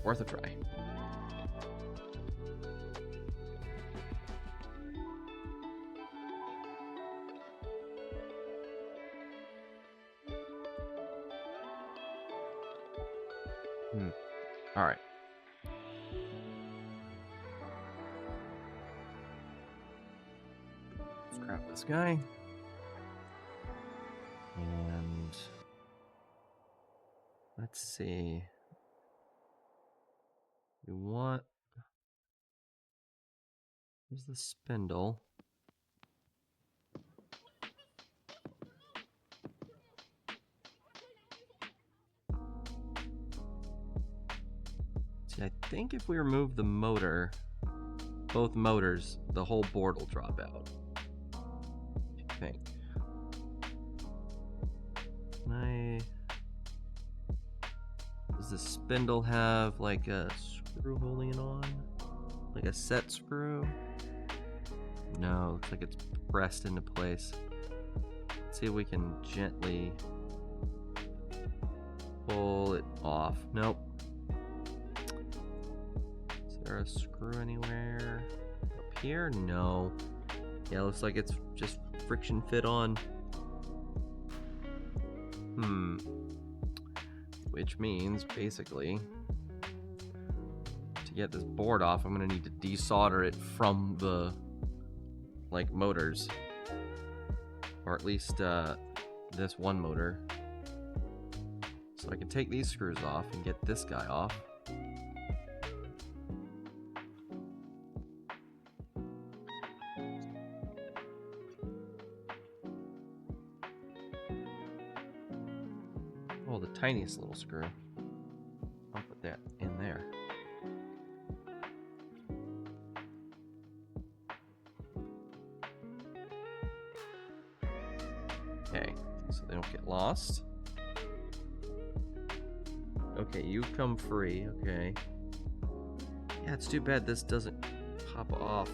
Worth a try. All right. Let's grab this guy. And let's see. We want... Here's the spindle. I think if we remove the motor, both motors, the whole board will drop out. I think. Does the spindle have like a screw holding it on? Like a set screw? No, looks like it's pressed into place. Let's see if we can gently pull it off. Nope. Is there a screw anywhere? Up here? No. Yeah, looks like it's just friction fit on. Which means, basically, to get this board off, I'm gonna need to desolder it from the, like, motors. Or at least, this one motor. So I can take these screws off and get this guy off. Oh, the tiniest little screw. I'll put that in there. Okay, so they don't get lost. Okay, you come free, okay. Yeah, it's too bad this doesn't pop off.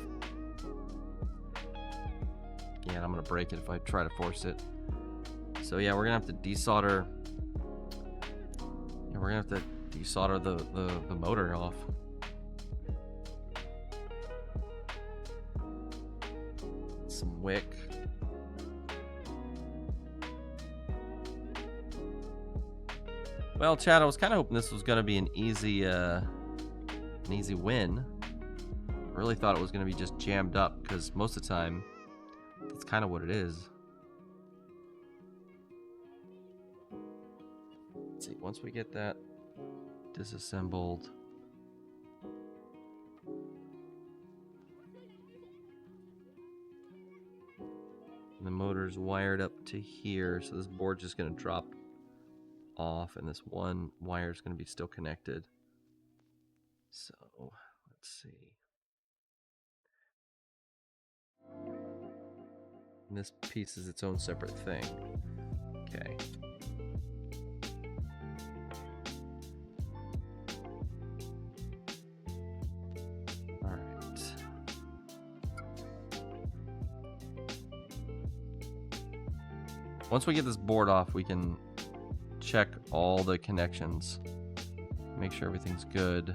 Yeah, I'm gonna break it if I try to force it. So yeah, we're gonna have to desolder. Yeah, we're gonna have to desolder the motor off. Some wick. Well, Chad, I was kind of hoping this was gonna be an easy win. I really thought it was gonna be just jammed up, because most of the time, that's kind of what it is. Let's see, once we get that disassembled, the motor's wired up to here, so this board's just gonna drop off, and this one wire is gonna be still connected. So let's see. And this piece is its own separate thing. Okay. All right. Once we get this board off, we can check all the connections. Make sure everything's good.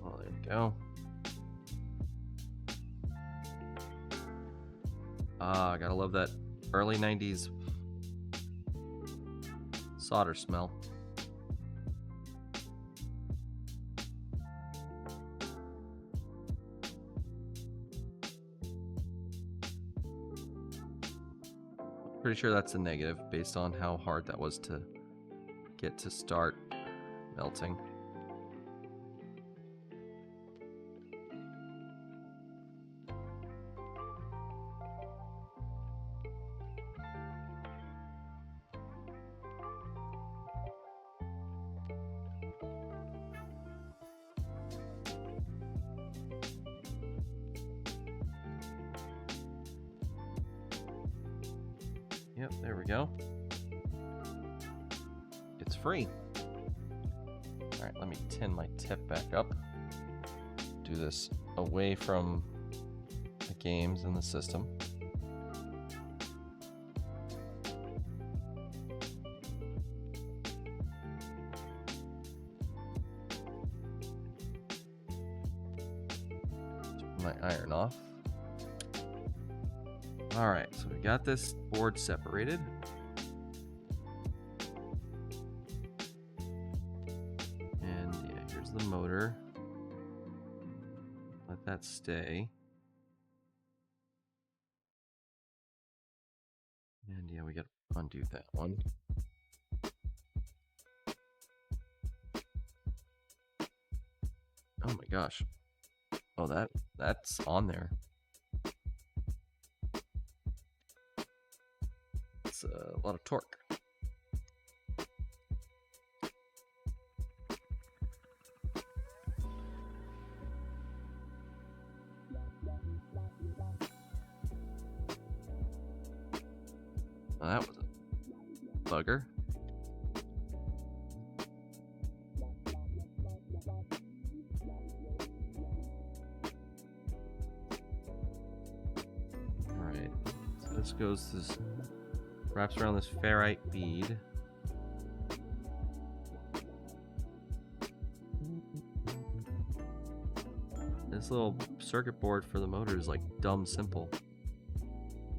Oh, there we go. Ah, gotta love that early 90s solder smell. Pretty sure that's a negative based on how hard that was to get to start melting. Yep, there we go. It's free. All right, let me tin my tip back up. Do this away from the games in the system. Turn my iron off. All right, so we got this board separated. And yeah, here's the motor. Let that stay. yeah, we gotta undo that one. Oh my gosh. Oh, that's on there. It's a lot of torque. Well, that was a bugger. Alright, so this wraps around this ferrite bead. This little circuit board for the motor is like dumb simple.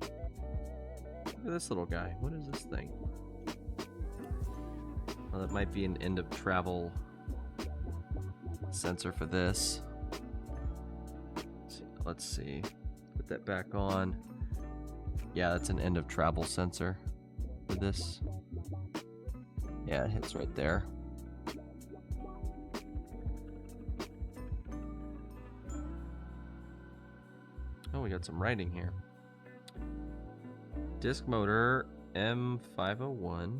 Look at this little guy. What is this thing? Well, that might be an end of travel sensor for this. Let's see. Put that back on. Yeah, that's an end of travel sensor for this. Yeah, it hits right there. Oh, we got some writing here. Disc motor M501.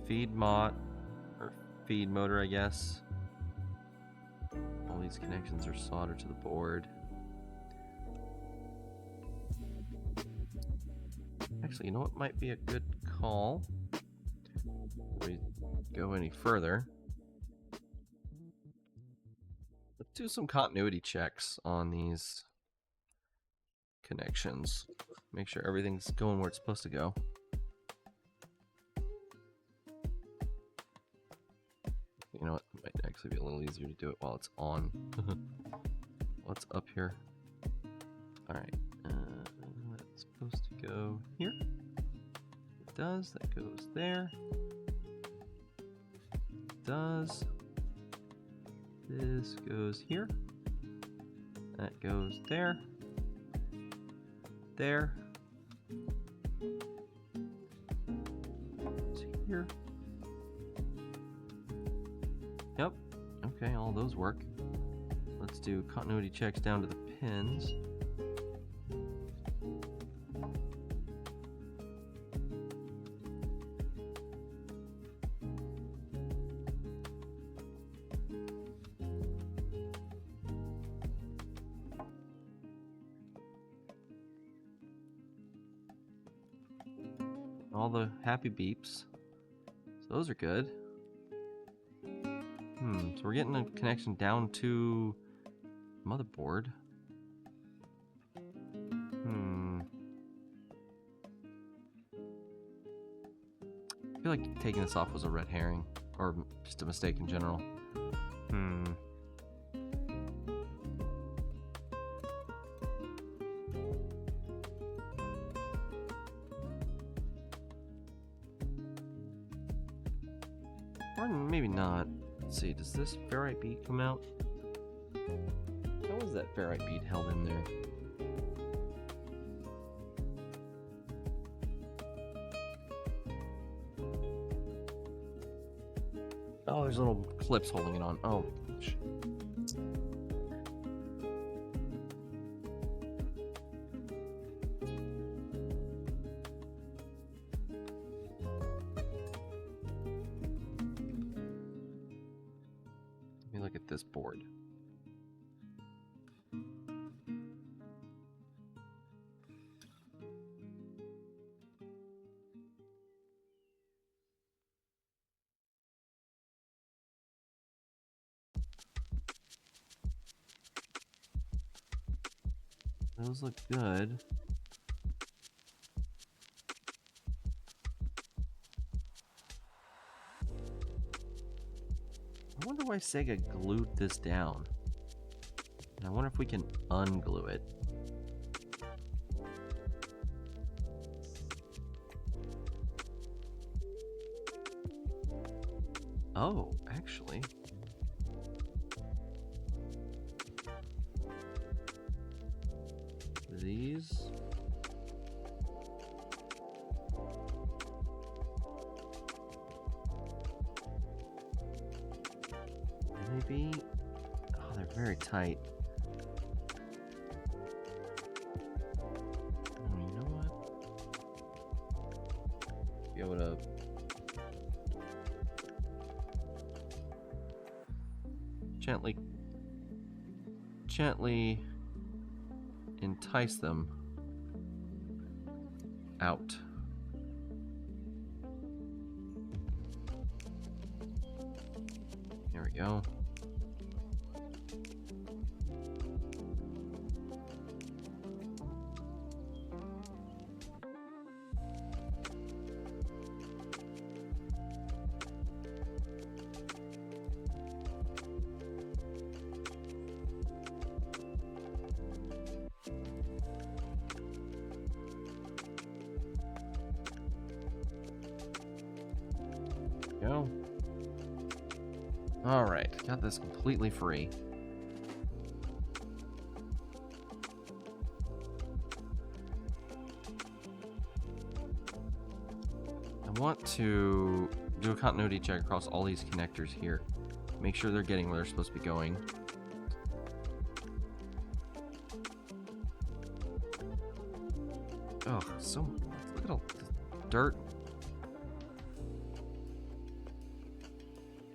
Feed motor, I guess. All these connections are soldered to the board. Actually, you know what might be a good call? Before we go any further, let's do some continuity checks on these connections. Make sure everything's going where it's supposed to go. You know what? It might actually be a little easier to do it while it's on. What's up here? Alright. That's supposed to go here. It does. That goes there. It does. This goes here. That goes there. There. It's here. Yep. Okay, all those work. Let's do continuity checks down to the pins. All the happy beeps. So those are good. So we're getting a connection down to motherboard. I feel like taking this off was a red herring, or just a mistake in general. Or maybe not. Let's see, does this ferrite bead come out? How is that ferrite bead held in there? Oh, there's little clips holding it on. Oh, let me look at this board. Those look good. I wonder why Sega glued this down. And I wonder if we can unglue it. Oh, actually. These very tight. Oh, you know what? Be able to gently entice them out. There we go. Go. All right, got this completely free. I want to do a continuity check across all these connectors here. Make sure they're getting where they're supposed to be going. Oh, look at all this dirt.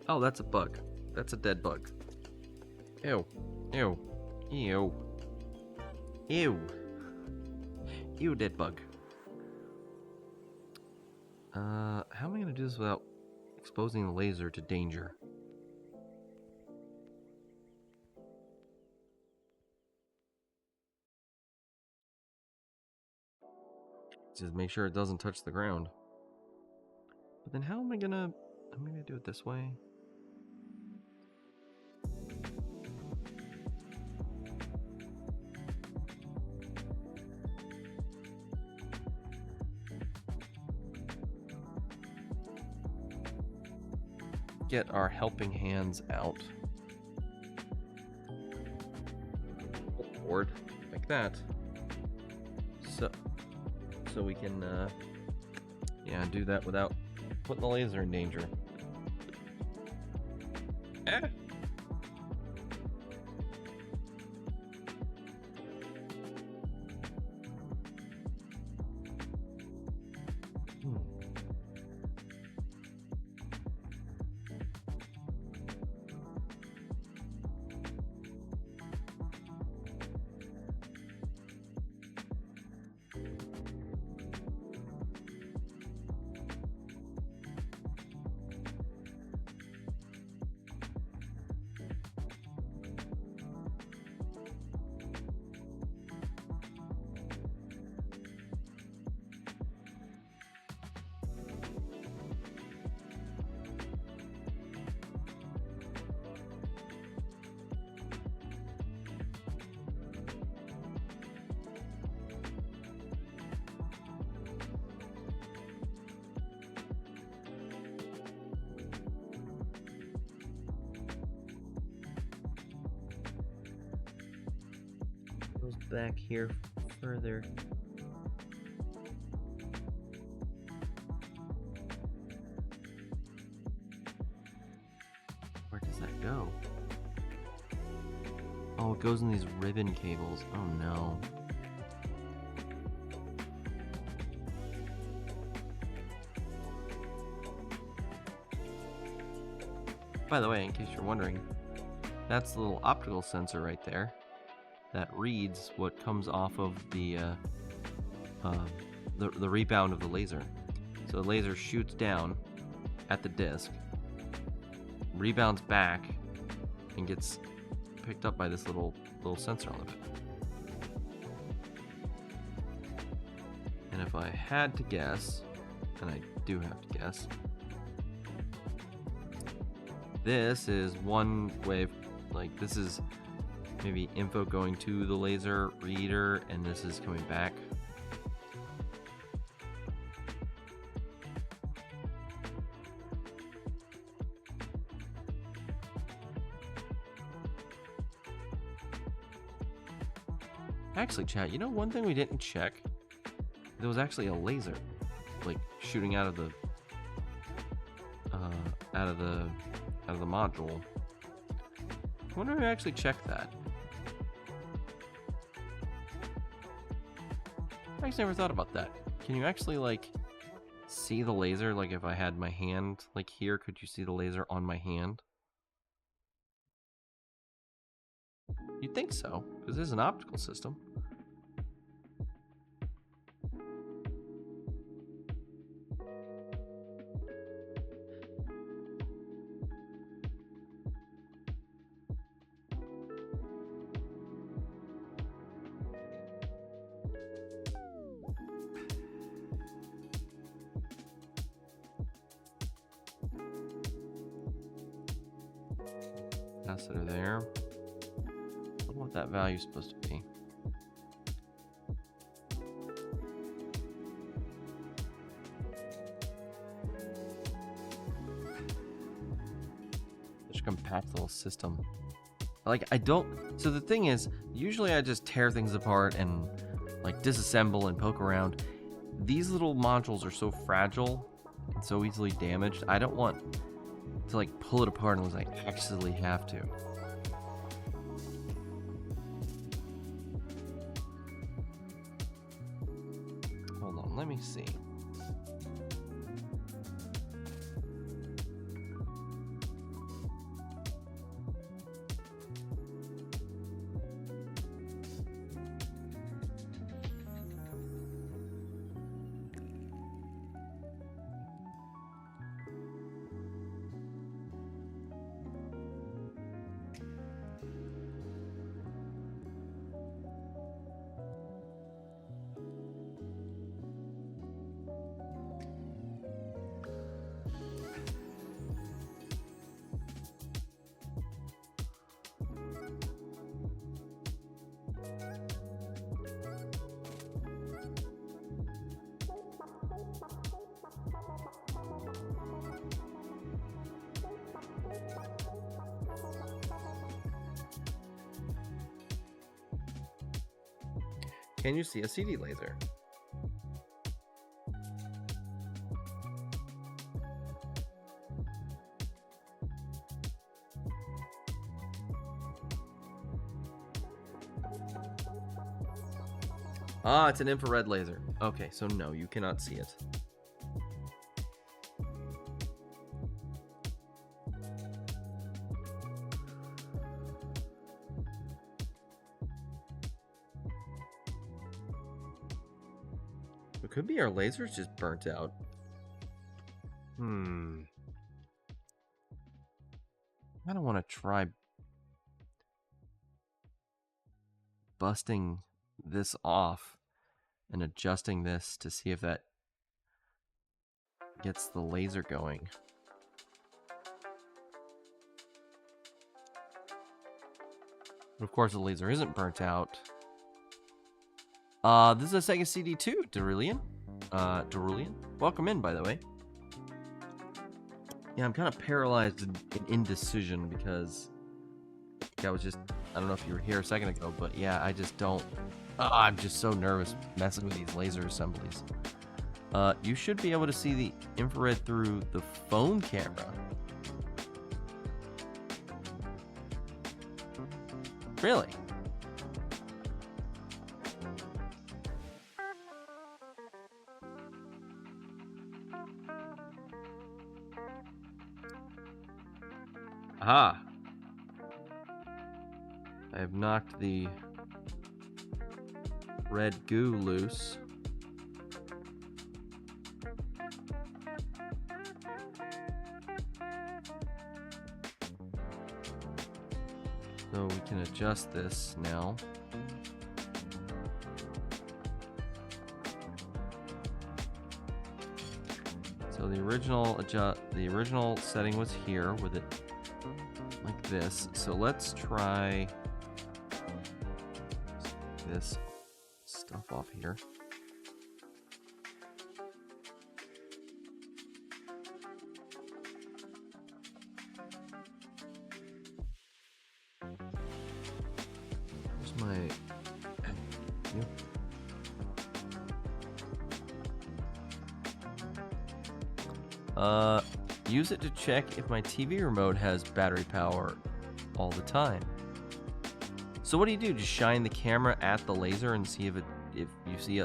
Oh, that's a bug. That's a dead bug. Ew. Ew. Ew. Ew. Ew, dead bug. How am I gonna do this without exposing the laser to danger? Just make sure it doesn't touch the ground. But then how am I gonna... I'm gonna do it this way. Get our helping hands out. Forward like that. So we can yeah, do that without putting the laser in danger. Eh. Goes back here further. Where does that go? Oh, it goes in these ribbon cables. Oh no. By the way, in case you're wondering, that's the little optical sensor right there that reads what comes off of the rebound of the laser. So the laser shoots down at the disc, rebounds back, and gets picked up by this little sensor on it. And if I had to guess, and I do have to guess, this is one way, like this is maybe info going to the laser reader, and this is coming back. Actually, chat, you know one thing we didn't check? There was actually a laser, like shooting out of the module. I wonder if I actually checked that. I actually never thought about that. Can you actually, like, see the laser? Like, if I had my hand, like, here, could you see the laser on my hand? You'd think so, because this is an optical system. Capacitor there. I don't know what that value is supposed to be. Such a compact little system. Like, I don't... So the thing is, usually I just tear things apart and, like, disassemble and poke around. These little modules are so fragile and so easily damaged. I don't want to, like, pull it apart unless I actually have to. Hold on, let me see. Can you see a CD laser? Ah, it's an infrared laser. Okay, so no, you cannot see it. It could be our laser's just burnt out. I don't want to try busting this off and adjusting this to see if that gets the laser going. But of course the laser isn't burnt out. This is a Sega CD too, Derulian. Derulian? Welcome in, by the way. Yeah, I'm kind of paralyzed in indecision because I was just... I don't know if you were here a second ago, but yeah, I just don't... I'm just so nervous messing with these laser assemblies. You should be able to see the infrared through the phone camera. Really? Aha! I have knocked the red goo loose. So we can adjust this now. So the original setting was here with it like this. So let's try this stuff off here. Where's my... Yep. Use it to check if my TV remote has battery power. all the time. So what do? Just shine the camera at the laser and see if you see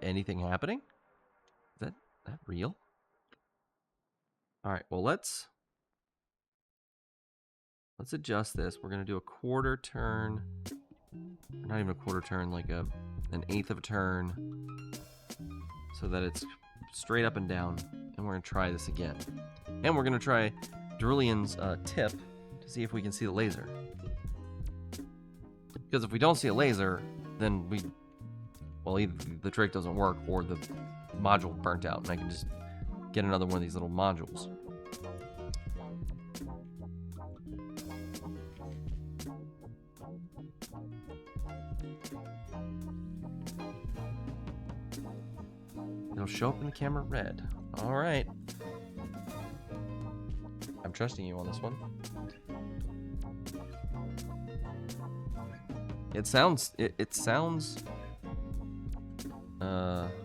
anything happening? Is that real? All right, well let's adjust this. We're gonna do a quarter turn, not even a quarter turn, like an eighth of a turn, so that it's straight up and down. And we're gonna try this again. And we're gonna try Durillian's tip to see if we can see the laser. Because if we don't see a laser, then either the trick doesn't work or the module burnt out, and I can just get another one of these little modules. It'll show up in the camera red. All right. I'm trusting you on this one. It sounds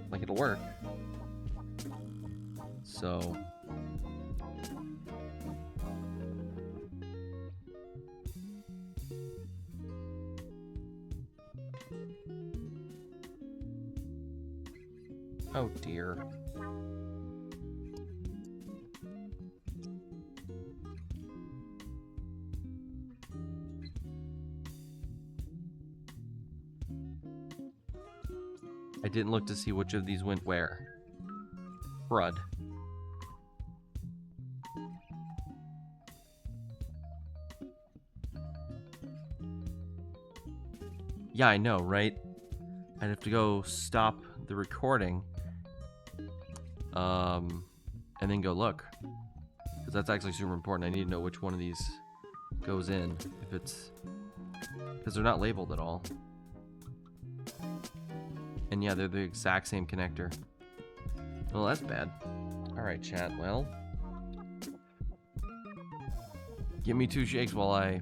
like it'll work. So oh dear. I didn't look to see which of these went where. Crud. Yeah, I know, right? I'd have to go stop the recording, and then go look, because that's actually super important. I need to know which one of these goes in, if it's, because they're not labeled at all. And yeah, they're the exact same connector. Well, that's bad. Alright, chat, well, give me 2 shakes while I...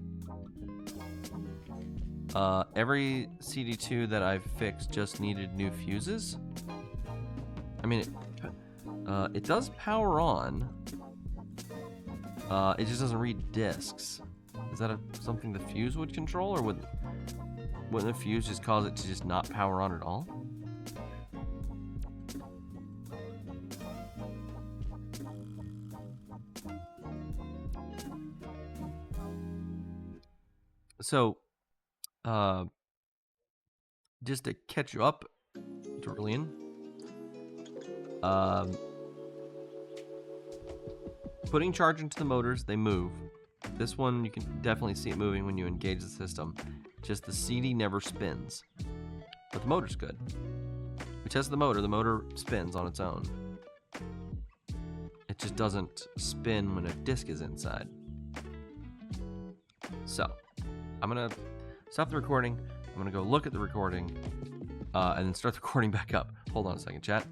every CD2 that I've fixed just needed new fuses. I mean, it does power on. It just doesn't read discs. Is that something the fuse would control, or wouldn't the fuse just cause it to just not power on at all? So, just to catch you up, Durillian, putting charge into the motors, they move. This one, you can definitely see it moving when you engage the system. Just the CD never spins, but the motor's good. We tested the motor spins on its own. It just doesn't spin when a disc is inside. So, I'm gonna stop the recording. I'm gonna go look at the recording, and then start the recording back up. Hold on a second, chat.